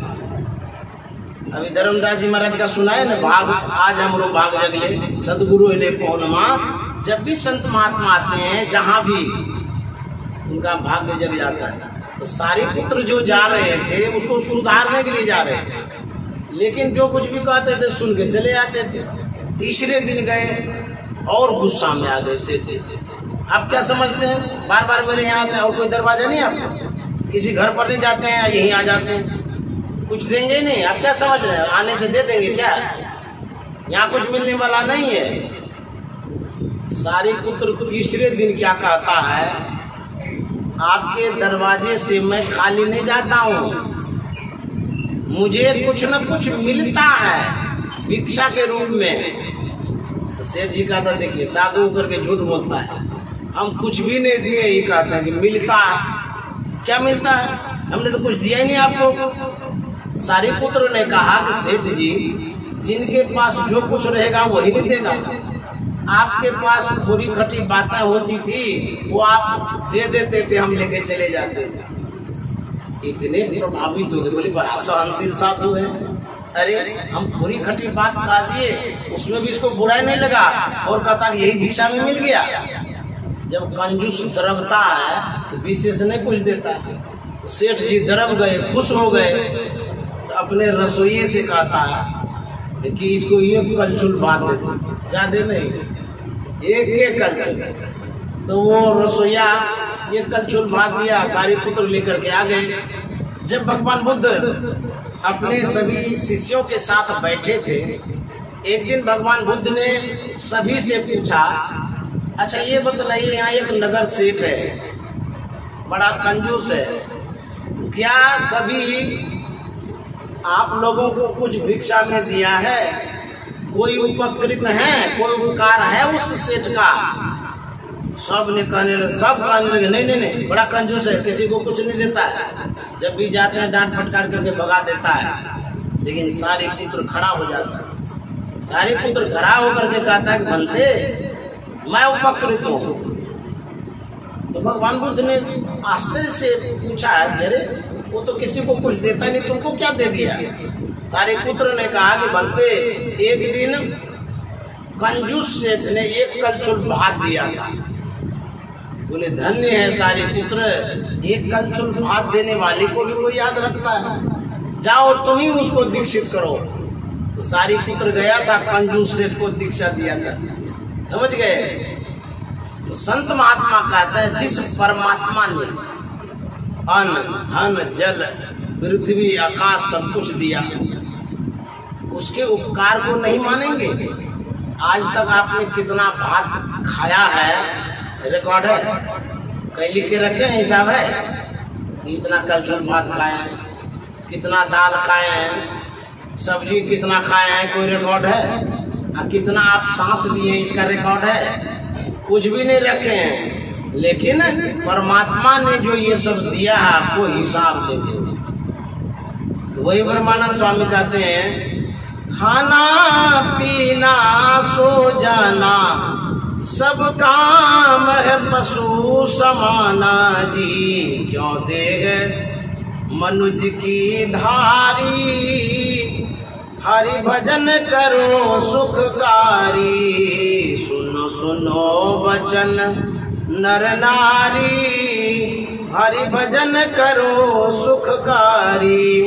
अभी धर्मदास जी महाराज का सुना है ना, भाग आज हमरो भाग जगले सदगुरु ले पौर्णमा। जब भी संत महात्मा आते हैं, जहाँ भी उनका भाग्य जग जाता है। तो सारिपुत्र जो जा रहे थे उसको सुधारने के लिए जा रहे थे, लेकिन जो कुछ भी कहते थे सुन के चले आते थे। तीसरे दिन गए और गुस्सा में आ गए से। आप क्या समझते हैं, बार बार मेरे यहाँ आते हैं और कोई दरवाजा नहीं? आपको किसी घर पर नहीं जाते हैं, यहीं आ जाते हैं, कुछ देंगे ही नहीं। आप क्या समझ रहे हैं, आने से दे देंगे क्या? यहाँ कुछ मिलने वाला नहीं है। सारिपुत्र तीसरे दिन क्या कहता है, आपके दरवाजे से मैं खाली नहीं जाता हूँ, मुझे कुछ न कुछ मिलता है भिक्षा के रूप में। तो सेठ जी कहता, देखिए साधु होकर के झूठ बोलता है, हम कुछ भी नहीं दिए, ये कहते हैं कि मिलता है। क्या मिलता है? हमने तो कुछ दिया ही नहीं आपको। सारिपुत्र ने कहा कि सेठ जी, जिनके पास जो कुछ रहेगा वही नहीं देगा। आपके पास थोड़ी खटी बातें होती थी, वो आप दे देते थे, हम लेके चले जाते थे। इतने प्रभावित हो गए, बोले बड़ा सहनशील साधु है। अरे हम थोड़ी खटी बात कहा दिए, उसमें भी इसको बुराई नहीं लगा और कहता कि यही भिक्षा में मिल गया। जब कंजूस दरबता है तो विशेष नहीं कुछ देता है। सेठ जी दरब गए, खुश हो गए, तो अपने रसोइये से कहता है कि इसको ये कलछुल भात दे दो, ज्यादा नहीं, एक कलछुल। तो वो रसोइया ये कलछुल भात दिया, सारिपुत्र लेकर के आ गए। जब भगवान बुद्ध अपने सभी शिष्यों के साथ बैठे थे, एक दिन भगवान बुद्ध ने सभी से पूछा, अच्छा ये बतलाइए, यहाँ एक नगर सेठ है, बड़ा कंजूस है, क्या कभी आप लोगों को कुछ भिक्षा में दिया है? कोई उपकृत है, कोई उपकार है उस सेठ का? सब कहने लगे नहीं बड़ा कंजूस है, किसी को कुछ नहीं देता है, जब भी जाते हैं डांट फटकार करके भगा देता है। लेकिन सारे पुत्र खड़ा हो जाता है, सारे पुत्र खड़ा होकर के कहता है कि बनते मैं उपकृत हूँ। तो भगवान बुद्ध ने आश्चर्य से पूछा, अरे वो तो किसी को कुछ देता नहीं, तुमको क्या दे दिया? सारे पुत्र ने कहा कि बनते एक दिन कंजूस सेठ ने एक कलछुल भात दिया था। बोले धन्य है सारे पुत्र, एक कलछुल भात देने वाले को भी कोई याद रखता है, जाओ तुम ही उसको दीक्षित करो। तो सारे पुत्र गया था, कंजूस सेठ को दीक्षा दिया था। समझ गए? तो संत महात्मा कहता है जिस परमात्मा ने अन्न धन जल पृथ्वी आकाश सब कुछ दिया, उसके उपकार को नहीं मानेंगे? आज तक आपने कितना भात खाया है, रिकॉर्ड है, कहीं लिख के रखे हैं, हिसाब है कि इतना कलछुल भात खाए हैं, कितना दाल खाए हैं, सब्जी कितना खाए हैं, कोई रिकॉर्ड है? कितना आप सांस लिए इसका रिकॉर्ड है? कुछ भी नहीं रखे हैं। लेकिन परमात्मा ने जो ये सब दिया है आपको हिसाब देंगे। तो वही ब्रह्मानंद स्वामी कहते हैं, खाना पीना सो जाना सब काम है पशु समाना जी, क्यों देह मनुज की धारी, हरि भजन करो सुखकारी, सुनो सुनो वचन नर नारी, हरि भजन करो सुखकारी,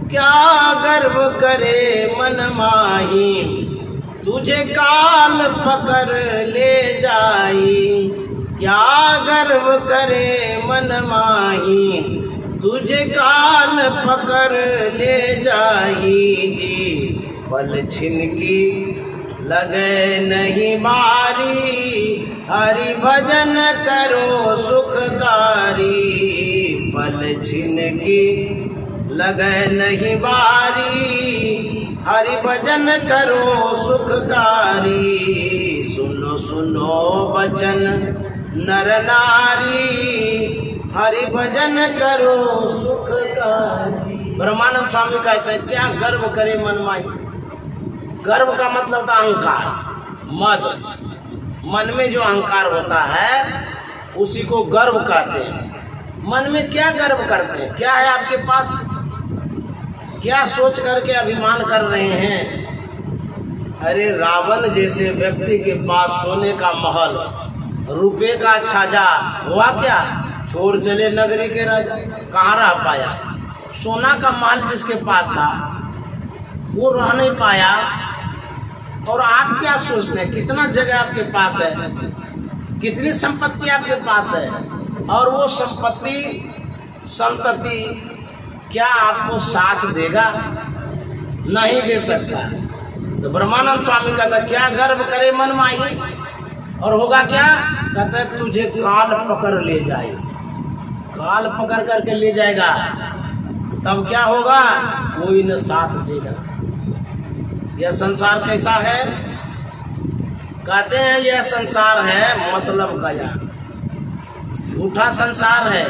क्या गर्व करे मन माही, तुझे काल पकड़ ले जाई, क्या गर्व करे मन माही, तुझे काल पकड़ ले जाई जी, पल छिन की लगे नहीं बारी, हरि भजन करो सुखकारी, पल छिन की लगे नहीं बारी, हरि भजन करो सुखकारी, सुनो सुनो वचन नर नारी, हरि भजन करो सुखकारी। ब्रह्मानंद स्वामी कहते हैं क्या गर्व करे मनमाही। गर्व का मतलब था अहंकार, मद। मन में जो अहंकार होता है उसी को गर्व कहते हैं। मन में क्या गर्व करते हैं? क्या है आपके पास? क्या सोच करके अभिमान कर रहे हैं? अरे रावण जैसे व्यक्ति के पास सोने का महल, रुपए का छाजा हुआ, क्या छोड़ चले नगरी के राजा, कहाँ रह पाया? सोना का महल जिसके पास था वो रह नहीं पाया। और आप क्या सोचते हैं कितना जगह आपके पास है, कितनी संपत्ति आपके पास है, और वो संपत्ति संतति क्या आपको साथ देगा? नहीं दे सकता। तो ब्रह्मानंद स्वामी कहता क्या गर्व करे मन माही, और होगा क्या? कहता तुझे काल पकड़ ले जाए, काल पकड़ करके ले जाएगा, तब क्या होगा? कोई न साथ देगा। यह संसार कैसा है? कहते हैं यह संसार है मतलब का यार, झूठा संसार है।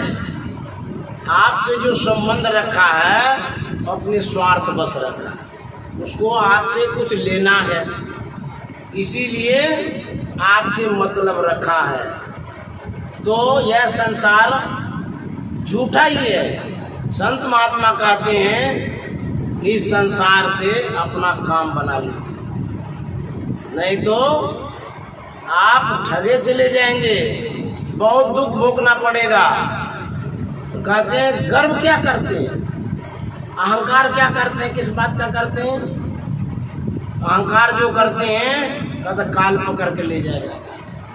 आपसे जो संबंध रखा है अपने स्वार्थ बस रखा, उसको आपसे कुछ लेना है, इसीलिए आपसे मतलब रखा है। तो यह संसार झूठा ही है। संत महात्मा कहते हैं इस संसार से अपना काम बना लीजिए, नहीं तो आप ठगे चले जाएंगे, बहुत दुख भोगना पड़ेगा। तो कहते हैं गर्व क्या करते हैं, अहंकार क्या करते हैं, किस बात का करते हैं? अहंकार जो करते हैं कहते काल पकड़ के ले जाएगा,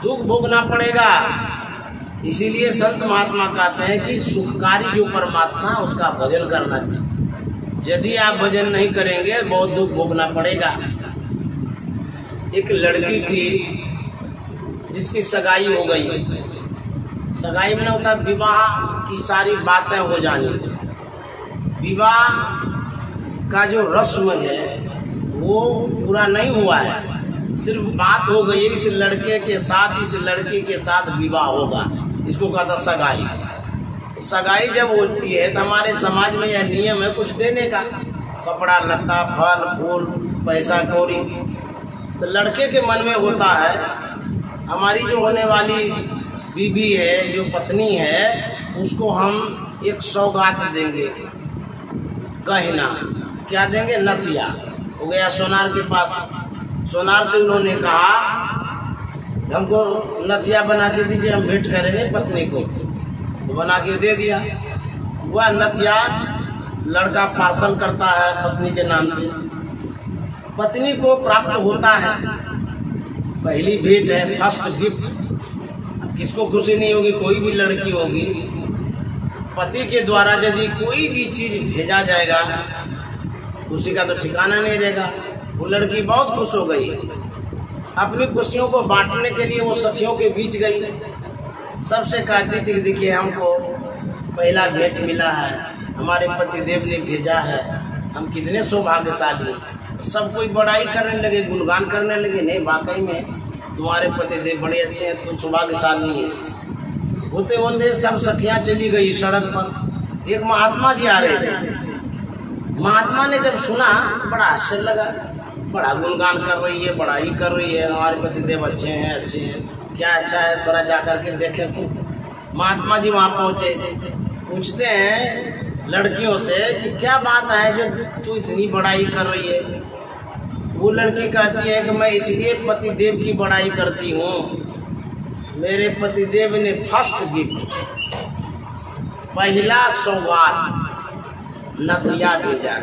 दुख भोगना पड़ेगा। इसीलिए संत महात्मा कहते हैं कि सुखकारी जो परमात्मा उसका भजन करना चाहिए। यदि आप भजन नहीं करेंगे बहुत दुख भोगना पड़ेगा। एक लड़की थी जिसकी सगाई हो गई। सगाई में होता विवाह की सारी बातें हो जानी, विवाह का जो रस्म है वो पूरा नहीं हुआ है, सिर्फ बात हो गई इस लड़के के साथ, इस लड़की के साथ विवाह होगा, इसको कहता सगाई। सगाई जब होती है तो हमारे समाज में यह नियम है कुछ देने का, कपड़ा लत्ता, फल फूल, पैसा कौड़ी। तो लड़के के मन में होता है हमारी जो होने वाली बीवी है, जो पत्नी है, उसको हम एक सौगात देंगे, गहना। क्या देंगे? नथिया। हो गया सोनार के पास, सोनार से उन्होंने कहा हमको नथिया बना के दीजिए, हम भेंट करेंगे पत्नी को। तो बना के दे दिया। वह नथिया लड़का पार्सल करता है पत्नी के नाम से, पत्नी को प्राप्त होता है। पहली भेंट है, फर्स्ट गिफ्ट। अब किसको खुशी नहीं होगी? कोई भी लड़की होगी, पति के द्वारा यदि कोई भी चीज भेजा जाएगा खुशी का तो ठिकाना नहीं रहेगा। वो लड़की बहुत खुश हो गई। अपनी खुशियों को बांटने के लिए वो सखियों के बीच गई, सबसे कहती थी देखिए हमको पहला भेंट मिला है, हमारे पतिदेव ने भेजा है, हम कितने सौभाग्यशाली। सब कोई बड़ाई करने लगे, गुणगान करने लगे, नहीं वाकई में तुम्हारे पतिदेव बड़े अच्छे हैं, तुम सौभाग्यशाली है। होते होते सब सखियां चली गई सड़क पर। एक महात्मा जी आ रहे थे। महात्मा ने जब सुना बड़ा आश्चर्य लगा, बड़ा गुणगान कर रही है, बड़ाई कर रही है, हमारे पतिदेव अच्छे हैं, अच्छे हैं, क्या अच्छा है, थोड़ा जा करके देखें। तो महात्मा जी वहाँ पहुँचे, पूछते हैं लड़कियों से कि क्या बात है जो तू इतनी बड़ाई कर रही है। वो लड़की कहती है कि मैं इसलिए पतिदेव की बड़ाई करती हूँ, मेरे पतिदेव ने फर्स्ट गिफ्ट, पहला सौगात नथिया भेजा।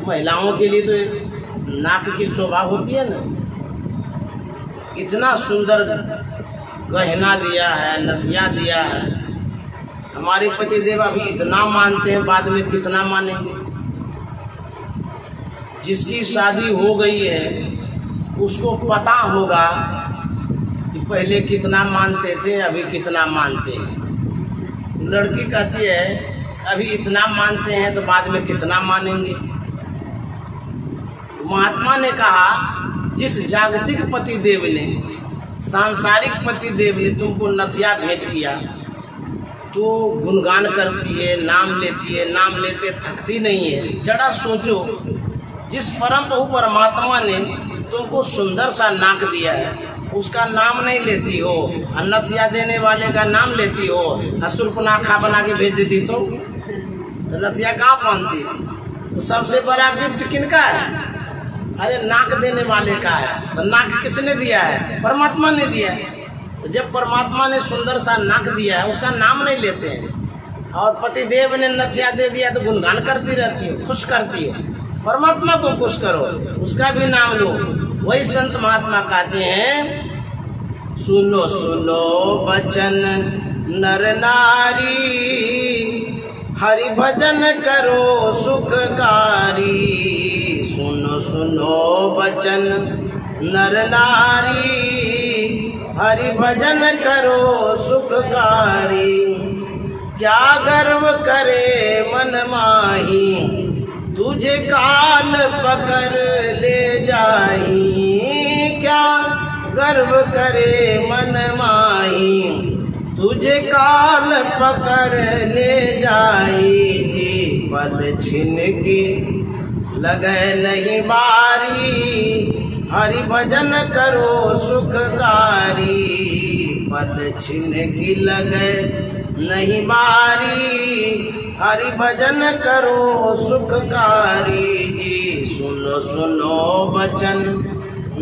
महिलाओं के लिए तो नाक की शोभा होती है ना, इतना सुंदर गहना दिया है, नथिया दिया है। हमारे पतिदेव अभी इतना मानते हैं, बाद में कितना मानेंगे। जिसकी शादी हो गई है उसको पता होगा कि पहले कितना मानते थे, अभी कितना मानते हैं। लड़की कहती है अभी इतना मानते हैं तो बाद में कितना मानेंगे। महात्मा ने कहा जिस जागतिक पतिदेव ने, सांसारिक पतिदेव ने तुमको नथिया भेंट किया, तो गुणगान करती है, नाम लेती है, नाम लेते थकती नहीं है। जरा सोचो, जिस परम प्रभु परमात्मा ने तुमको सुंदर सा नाक दिया है, उसका नाम नहीं लेती हो, नथिया देने वाले का नाम लेती हो, सुर्पनाखा बना के भेज देती तो नथिया कहाँ पहनती। तो सबसे बड़ा गिफ्ट किनका है? अरे नाक देने वाले का है। तो नाक किसने दिया है? परमात्मा ने दिया है। तो जब परमात्मा ने सुंदर सा नाक दिया है, उसका नाम नहीं लेते हैं, और पतिदेव ने नथिया दे दिया तो गुणगान करती रहती हो, खुश करती हो। परमात्मा को खुश करो, उसका भी नाम लो। वही संत महात्मा कहते हैं सुनो सुनो बचन नर नारी, हरि भजन करो सुखकारी। सुनो सुनो बचन नर नारी, हरि भजन करो सुखकारी। क्या गर्व करे मन माही, तुझे काल पकड़ ले जाई। क्या गर्व करे मन माही, तुझे काल पकड़ ले जाई। जी पल छिन की लगे नहीं बारी, हरि भजन करो सुखकारी। पल छिन की लगे नहीं बारी, हरि भजन करो सुखकारी। जी सुनो सुनो बचन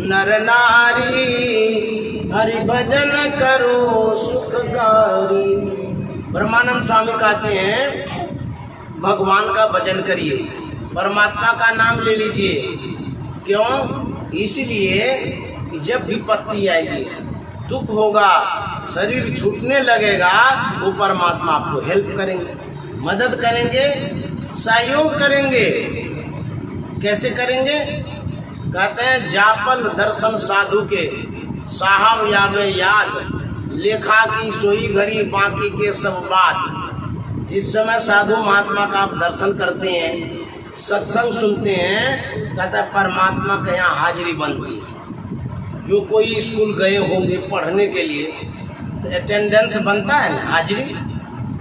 नर नारी, हरि भजन करो सुखकारी। ब्रह्मानंद स्वामी कहते हैं भगवान का भजन करिए, परमात्मा का नाम ले लीजिए। क्यों? इसलिए कि जब विपत्ति आएगी, दुख होगा, शरीर छूटने लगेगा, वो परमात्मा आपको हेल्प करेंगे, मदद करेंगे, सहयोग करेंगे। कैसे करेंगे? कहते हैं जापल दर्शन साधु के, साहब यावे याद, लेखा की सोई घड़ी बाकी के सब बात। जिस समय साधु महात्मा का आप दर्शन करते हैं, सत्संग सुनते हैं, कहता है परमात्मा के यहाँ हाजिरी बनती है। जो कोई स्कूल गए होंगे पढ़ने के लिए, अटेंडेंस बनता है ना, हाजिरी,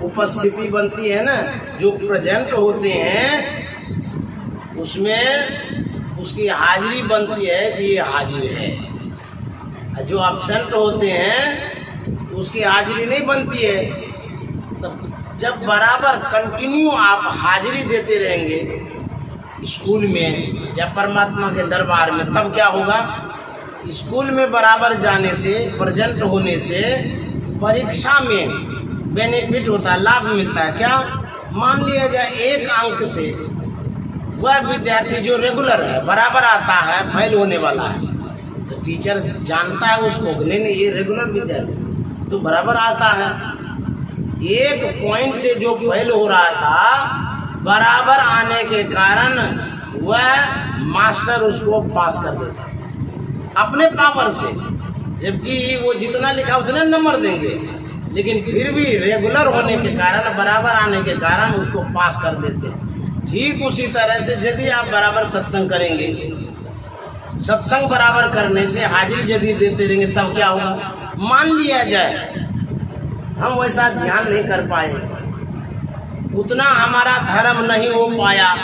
उपस्थिति बनती है ना, जो प्रेजेंट होते हैं उसमें उसकी हाजिरी बनती है कि ये हाजिर है। जो एब्सेंट होते हैं उसकी हाजिरी नहीं बनती है। तो जब बराबर कंटिन्यू आप हाजिरी देते रहेंगे स्कूल में या परमात्मा के दरबार में, तब क्या होगा? स्कूल में बराबर जाने से, प्रेजेंट होने से परीक्षा में बेनिफिट होता है, लाभ मिलता है। क्या? मान लिया जाए 1 अंक से वह विद्यार्थी जो रेगुलर है, बराबर आता है, फेल होने वाला है, तो टीचर जानता है उसको, नहीं ये रेगुलर विद्यार्थी तो बराबर आता है। 1 पॉइंट से जो फेल हो रहा था, बराबर आने के कारण वह मास्टर उसको पास कर देता अपने पावर से, जबकि वो जितना लिखा उतना नंबर देंगे, लेकिन फिर भी रेगुलर होने के कारण, बराबर आने के कारण उसको पास कर देते। ठीक उसी तरह से यदि आप बराबर सत्संग करेंगे, सत्संग बराबर करने से हाजिरी यदि देते रहेंगे, तब क्या होगा? मान लिया जाए हम वैसा ध्यान नहीं कर पाए, उतना हमारा धर्म नहीं हो पाया,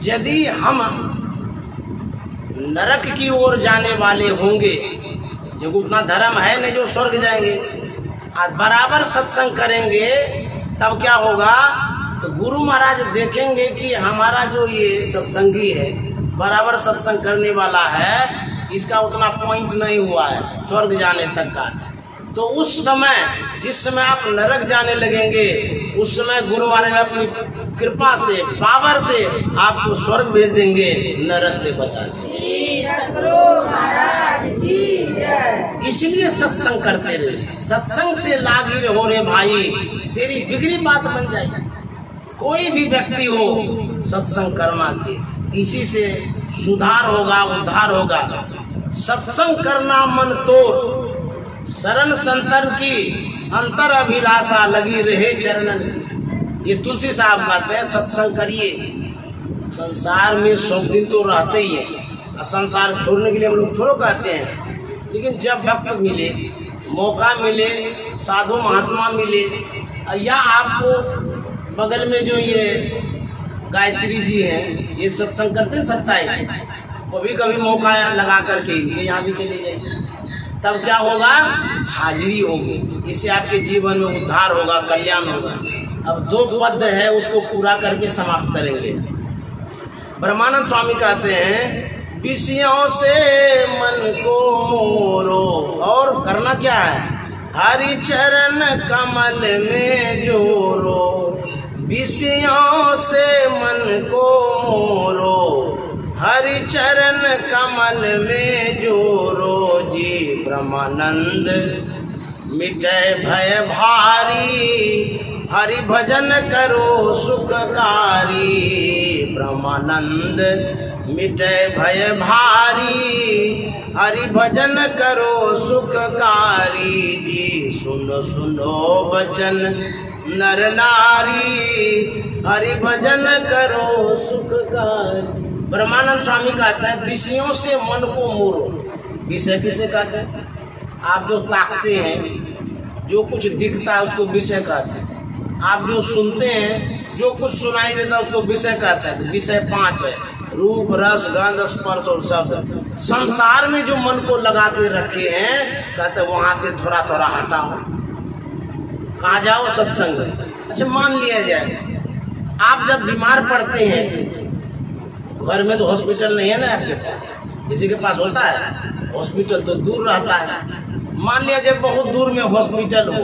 यदि हम नरक की ओर जाने वाले होंगे, जो उतना धर्म है नहीं जो स्वर्ग जाएंगे, बराबर सत्संग करेंगे, तब क्या होगा? तो गुरु महाराज देखेंगे कि हमारा जो ये सत्संगी है, बराबर सत्संग करने वाला है, इसका उतना पॉइंट नहीं हुआ है स्वर्ग जाने तक का। तो उस समय, जिस समय आप नरक जाने लगेंगे, उस समय गुरु महाराज अपनी कृपा से, पावर से आपको स्वर्ग भेज देंगे, नरक से बचा देंगे। इसलिए सत्संग करते रहे, सत्संग से लागी रहो रे भाई, तेरी बिगड़ी बात बन जाएगी। कोई भी व्यक्ति हो, सत्संग करना चाहिए, इसी से सुधार होगा, उद्धार होगा। सत्संग करना मन तोड़, शरण संतन की अंतर अभिलाषा लगी रहे चरणन की। ये तुलसी साहब कहते हैं सत्संग करिए। संसार में 100 दिन तो रहते ही है, संसार छोड़ने के लिए हम लोग थोड़ा कहते हैं, लेकिन जब वक्त मिले, मौका मिले, साधु महात्मा मिले, या आपको बगल में जो ये गायत्री जी हैं, ये सत्संग करते हैं 27, कभी कभी मौका लगा करके इनके यहाँ भी चले जाइए, तब क्या होगा? हाजिरी होगी। इससे आपके जीवन में उद्धार होगा, कल्याण होगा। अब 2 पद है, उसको पूरा करके समाप्त करेंगे। ब्रह्मानंद स्वामी कहते हैं, विषयों से मन को मोरो, और करना क्या है? हरि चरण कमल में जोरो, विषयों से मन को मोरो, हरि चरण कमल में जोरो जी। ब्रह्मानंद मिटे भय भारी, हरि भजन करो सुखकारी। ब्रह्मानंद मिटे भय भारी, हरि भजन करो सुखकारी जी। सुनो सुनो वचन नर नारी, हरि भजन करो सुखकारी। ब्रह्मानंद स्वामी कहते हैं, विषयों से मन को मोड़ो। विषय किसे कहते हैं? आप जो ताकते हैं, जो कुछ दिखता है उसको विषय कहते हैं। आप जो सुनते हैं, जो कुछ सुनाई देता है उसको विषय कहते हैं। विषय 5 है, रूप रस गंध स्पर्श और शब्द। संसार में जो मन को लगा के रखे हैं, कहते हैं वहां से थोड़ा थोड़ा हटाओ। कहाँ जाओ? सत्संग। अच्छा, मान लिया जाए आप जब बीमार पड़ते हैं, घर में तो हॉस्पिटल नहीं है ना आपके पास, किसी के पास होता है हॉस्पिटल, तो दूर रहता है। मान लिया जब बहुत दूर में हॉस्पिटल हो,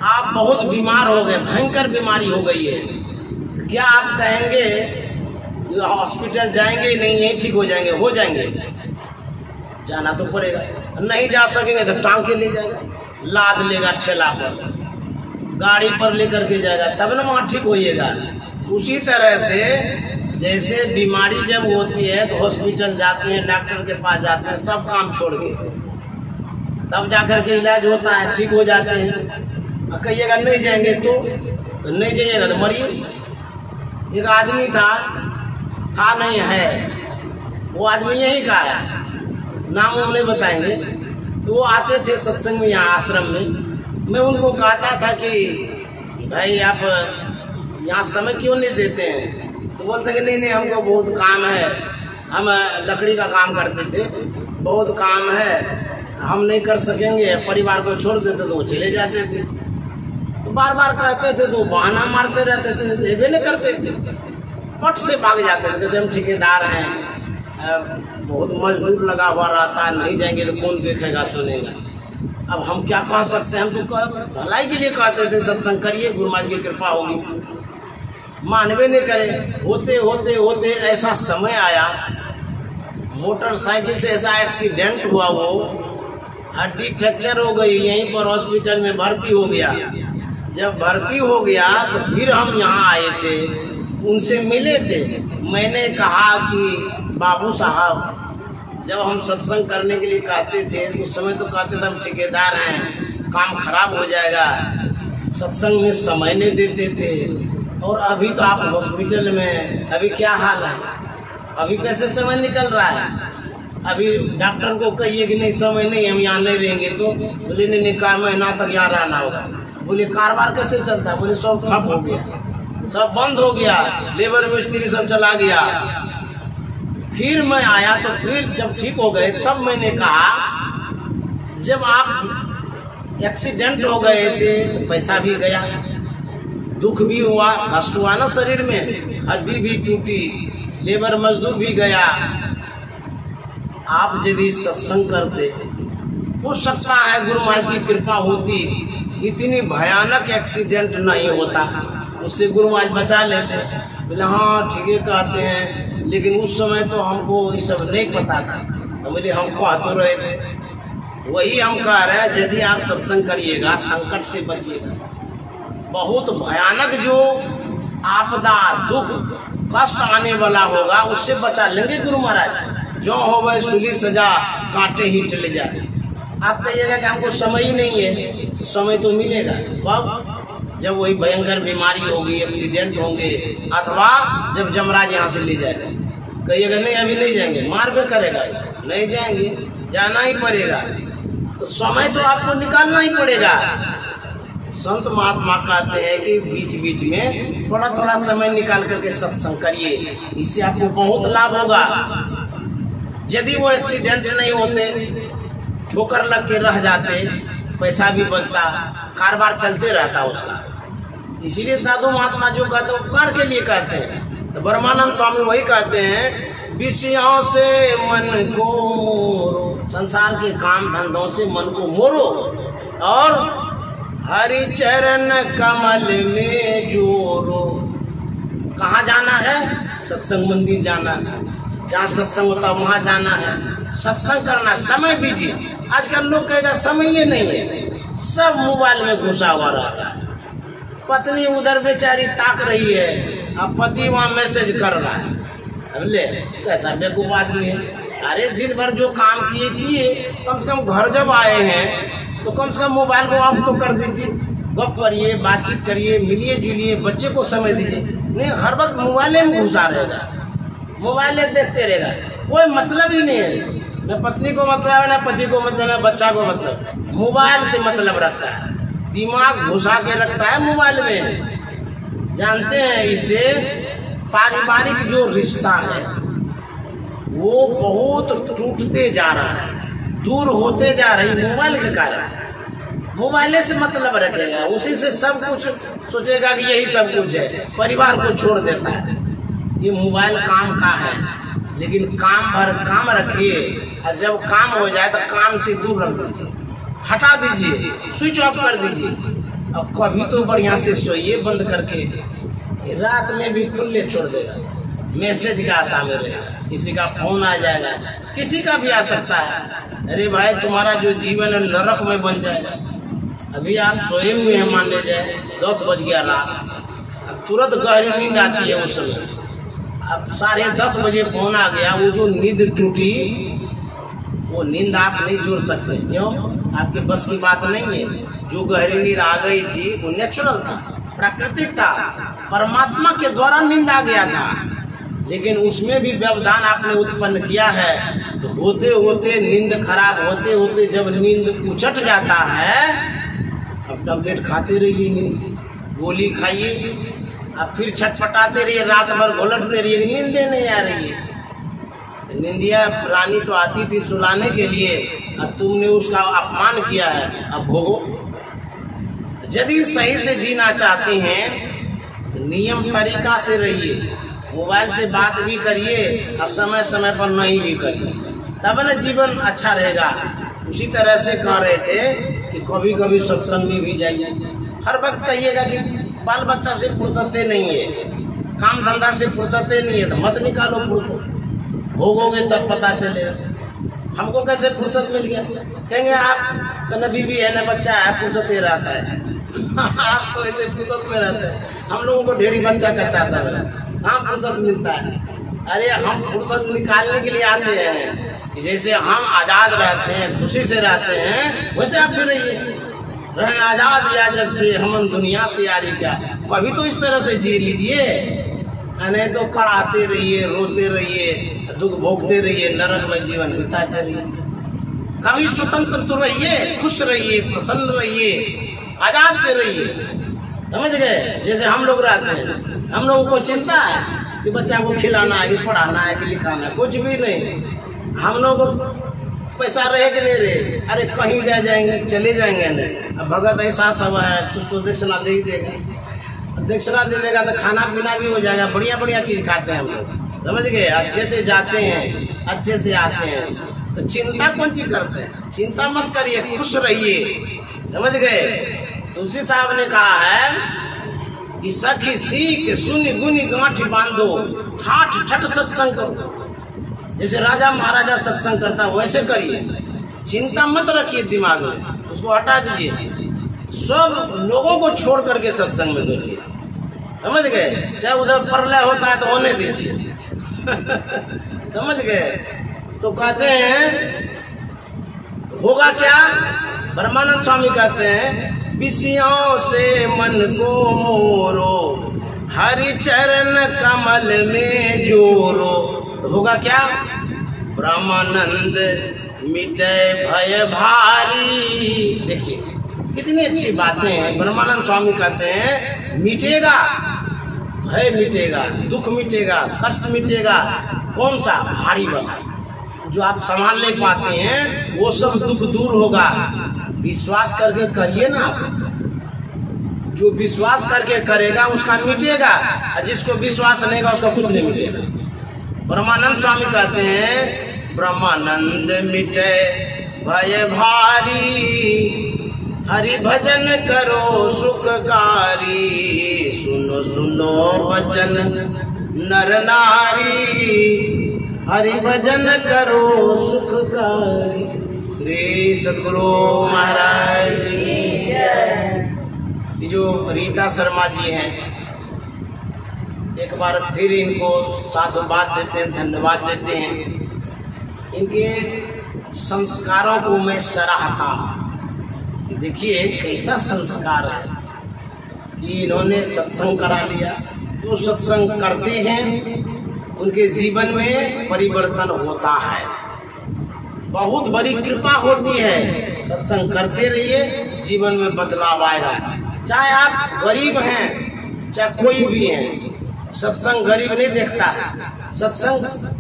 आप बहुत बीमार हो गए, भयंकर बीमारी हो गई है, क्या आप कहेंगे हॉस्पिटल जाएंगे? नहीं, यही ठीक हो जाएंगे? हो जाएंगे, जाना तो पड़ेगा। नहीं जा सकेंगे तो टांग के ले जाएगा, लाद लेगा ठेला पर, गाड़ी पर लेकर के जाएगा, तब ना वहाँ ठीक होइएगा। उसी तरह से जैसे बीमारी जब होती है तो हॉस्पिटल जाते हैं, डॉक्टर के पास जाते हैं, सब काम छोड़ के, तब जाकर के इलाज होता है, ठीक हो जाते हैं। कहिएगा नहीं जाएंगे तो नहीं जाइएगा तो मरिए। एक आदमी था नहीं है, वो आदमी यही का है, नाम हम नहीं बताएंगे। तो वो आते थे सत्संग में यहाँ आश्रम में। मैं उनको कहता था कि भाई आप यहाँ समय क्यों नहीं देते हैं? तो बोलते कि नहीं हमको बहुत काम है, हम लकड़ी का काम करते थे, बहुत काम है, हम नहीं कर सकेंगे। परिवार को छोड़ देते तो वो चले जाते थे। तो बार बार कहते थे तो बहाना मारते रहते थे, देवे नहीं करते थे, पट से भाग जाते थे। कहते हम ठेकेदार हैं, बहुत मजदूर लगा हुआ रहता है, नहीं जाएंगे तो कौन देखेगा सुनेगा। अब हम क्या कह सकते हैं? हम तो भलाई के लिए कहते थे सत्संग करिए, गुरु महाराज की कृपा होगी। मानवे नहीं करे। होते होते होते ऐसा समय आया, मोटरसाइकिल से ऐसा एक्सीडेंट हुआ, वो हड्डी फ्रैक्चर हो गई, यहीं पर हॉस्पिटल में भर्ती हो गया। जब भर्ती हो गया तो फिर हम यहाँ आए थे, उनसे मिले थे। मैंने कहा कि बाबू साहब, जब हम सत्संग करने के लिए कहते थे उस समय तो कहते थे हम ठेकेदार हैं, काम खराब हो जाएगा, सत्संग में समय नहीं देते थे। और अभी तो आप हॉस्पिटल में, अभी क्या हाल है? अभी कैसे समय निकल रहा है? अभी डॉक्टर को कहिए कि नहीं समय नहीं, हम यहाँ नहीं रहेंगे। तो बोले नहीं 4 महीना तक यहाँ रहना होगा। बोले कारोबार कैसे चलता है? बोले सब ठप हो गया, सब बंद हो गया, लेबर मिस्त्री सब चला गया। फिर मैं आया तो फिर जब ठीक हो गए तब मैंने कहा, जब आप एक्सीडेंट हो गए थे तो पैसा भी गया, दुख भी हुआ, कष्ट हुआ ना शरीर में, हड्डी भी टूटी, लेबर मजदूर भी गया। आप यदि सत्संग करते, हो सकता है गुरु महाराज की कृपा होती, इतनी भयानक एक्सीडेंट नहीं होता, उससे गुरु महाराज बचा लेते। बोले हाँ ठीक है कहते हैं, लेकिन उस समय तो हमको ये सब नहीं पता था। बोले हम कह तो रहे थे। वही हम कह रहे हैं, यदि आप सत्संग करिएगा संकट से बचिएगा। बहुत भयानक जो आपदा, दुख, कष्ट आने वाला होगा उससे बचा लेंगे गुरु महाराज। जो हो वह सुली सजा कांटे ही टले जाए। आप कहिएगा कि हमको समय ही नहीं है, तो समय तो मिलेगा कब? जब वही भयंकर बीमारी होगी, एक्सीडेंट होंगे, अथवा जब जमराज यहाँ से ले जाएगा। कहिएगा नहीं अभी नहीं जाएंगे, मार भी करेगा, नहीं जाएंगे, जाना ही पड़ेगा। तो समय तो आपको निकालना ही पड़ेगा। संत महात्मा कहते हैं कि बीच बीच में थोड़ा थोड़ा समय निकाल करके सत्संग करिए, इससे आपको बहुत लाभ होगा। यदि वो एक्सीडेंट नहीं होते, ठोकर लग के रह जाते, पैसा भी बचता, कारोबार चलते रहता उसका। इसीलिए साधु महात्मा जो कहते हैं उपकार के लिए कहते हैं। तो ब्रह्मानंद स्वामी वही कहते हैं, विषयों से मन को मोरो, संसार के काम धंधों से मन को मोरो, और हरि चरण कमल में जोरो। कहाँ जाना है? सत्संग मंदिर जाना है, जहाँ सत्संग होता है वहाँ जाना है, सत्संग करना। समय दीजिए। आजकल लोग कहेगा समय ये नहीं है, सब मोबाइल में घुसा हुआ रहता है। पत्नी उधर बेचारी ताक रही है, अब पति वहाँ मैसेज कर रहा है। ले कैसा बेवकूफ आदमी है। अरे दिन भर जो काम किए, कम से कम घर जब आए हैं तो कम से कम मोबाइल को ऑफ तो कर दीजिए, गप करिए, बातचीत करिए, मिलिए जुलिए, बच्चे को समय दीजिए। नहीं हर वक्त मोबाइल में घुसा रहेगा, मोबाइल देखते रहेगा, कोई मतलब ही नहीं है। न पत्नी को मतलब है, न पति को मतलब, न बच्चा को मतलब, मोबाइल से मतलब रखता है, दिमाग घुसा के रखता है मोबाइल में। जानते हैं इससे पारिवारिक जो रिश्ता है वो बहुत टूटते जा रहा है, दूर होते जा रही मोबाइल के कारण। मोबाइल से मतलब रखेगा, उसी से सब कुछ सोचेगा कि यही सब कुछ है, परिवार को छोड़ देता है। ये मोबाइल काम का है, लेकिन काम भर काम रखिए, और जब काम हो जाए तो काम से दूर रख दीजिए, हटा दीजिए, स्विच ऑफ कर दीजिए। अब कभी तो बढ़िया से सोइए बंद करके, रात में भी खुले छोड़ देगा, मैसेज का आशा में रहेगा, किसी का फोन आ जाएगा, किसी का भी आ सकता है। अरे भाई तुम्हारा जो जीवन है नरक में बन जाएगा। अभी आप सोए हुए हैं, मान लीजिए 10 बज गया रात, तुरंत गहरी नींद आती है उस समय। अब 10:30 बजे फोन आ गया, वो जो नींद टूटी वो नींद आप नहीं जोड़ सकते। क्यों? आपके बस की बात नहीं है। जो गहरी नींद आ गई थी वो नेचुरल था, प्राकृतिक था, परमात्मा के द्वारा नींद आ गया था। लेकिन उसमें भी व्यवधान आपने उत्पन्न किया है। तो होते होते नींद खराब होते होते जब नींद उचट जाता है, अब टैबलेट खाते रहिए, नींद की गोली खाइए, अब फिर छटपटाते रहिए, रात भर घोलटते रहिए, नींदें नहीं आ रही है। निंदिया रानी तो आती थी सुलाने के लिए, अब तुमने उसका अपमान किया है, अब भोगो। यदि सही से जीना चाहते हैं तो नियम तरीका से रहिए, मोबाइल से बात भी करिए और समय समय पर नहीं भी करिए, तब न जीवन अच्छा रहेगा। उसी तरह से कह रहे थे कि कभी कभी सत्संग में भी जाइए। हर वक्त कहिएगा कि बाल बच्चा से फुर्सते नहीं है, काम धंधा से फुर्सते नहीं है, तो मत निकालो फुर्सत, भोगोगे तब पता चलेगा। हमको कैसे फुर्सत मिल गया? कहेंगे आप न बीवी है न बच्चा है, फुर्सत ही रहता है। आप तो ऐसे फुर्सत में रहते हैं, हम लोगों को ढेरी बच्चा कच्चा सब है, कहाँ फुर्सत मिलता है? अरे हम फुर्सत निकालने के लिए आते हैं, जैसे हम आज़ाद रहते हैं, खुशी से रहते हैं, वैसे आप भी रहिए, रहे आज़ाद या जग से हम दुनिया से यारी क्या। कभी तो इस तरह से जी लीजिए, नहीं तो कराते रहिए, रोते रहिए, दुख भोगते रहिए, नरक में जीवन बिताते रहिए। कभी स्वतंत्र तो रहिए, खुश रहिए, प्रसन्न रहिए, आजाद से रहिए, समझ गए? जैसे हम लोग रहते हैं, हम लोगों को चिंता है कि बच्चा को खिलाना है कि पढ़ाना है कि लिखाना है, कुछ भी नहीं। हम लोग पैसा रहे कि नहीं रहे, अरे कहीं जाएंगे चले जाएंगे नहीं। अब भगत ऐसा सब है, कुछ तो दक्षिणा दे ही देगा, दक्षिणा दे देगा तो खाना पीना भी हो जाएगा, बढ़िया बढ़िया चीज खाते हैं हम लोग, समझ गए? अच्छे से जाते हैं, अच्छे से आते हैं, तो चिंता कौन चीज करते हैं? चिंता मत करिए, खुश रहिए, समझ गए? तुलसी साहब ने कहा है कि सखी सीख सुनी गुनी गांठ बांधो, ठाठ ठट सत्संग करो। जैसे राजा महाराजा सत्संग करता वैसे करिए, चिंता मत रखिए दिमाग में, उसको हटा दीजिए, सब लोगों को छोड़ करके सत्संग में बैठिए, समझ गए? चाहे उधर प्रलय होता है तो होने दीजिए। समझ गए? तो कहते हैं होगा क्या? ब्रह्मानंद स्वामी कहते हैं विषयों से मन को मोरो, हरि चरण कमल में जोरो। तो होगा क्या? ब्रह्मानंद मिटे भय भारी। देखिए कितनी अच्छी बातें हैं। ब्रह्मानंद स्वामी कहते हैं मिटेगा भय, मिटेगा दुख, मिटेगा कष्ट, मिटेगा कौन सा? भारी वाला जो आप संभाल नहीं पाते हैं, वो सब दुख दूर होगा। विश्वास करके करिए ना, जो विश्वास करके करेगा उसका मिटेगा, और जिसको विश्वास नहीं का उसका कुछ नहीं मिटेगा। ब्रह्मानंद स्वामी कहते हैं ब्रह्मानंद मिटे भय भारी, हरि भजन करो सुखकारी, सुनो सुनो वचन नर नारी, हरि भजन करो सुखकारी। श्री सद्गुरु महाराज की जय। ये जो रीता शर्मा जी हैं, एक बार फिर इनको साधुवाद देते हैं, धन्यवाद देते हैं। इनके संस्कारों को मैं सराहता हूँ कि देखिए कैसा संस्कार है कि इन्होंने सत्संग करा लिया। जो सत्संग करते हैं उनके जीवन में परिवर्तन होता है, बहुत बड़ी कृपा होती है। सत्संग करते रहिए, जीवन में बदलाव आएगा। चाहे आप गरीब हैं चाहे कोई भी हैं, सत्संग गरीब नहीं देखता है। सत्संग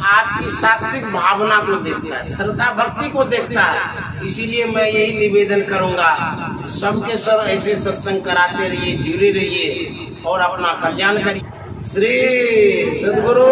आपकी सात्विक भावना को देखता है, श्रद्धा भक्ति को देखता है। इसीलिए मैं यही निवेदन करूंगा, सबके सब ऐसे सत्संग कराते रहिए, जुड़े रहिए और अपना कल्याण करिए। श्री सद्गुरु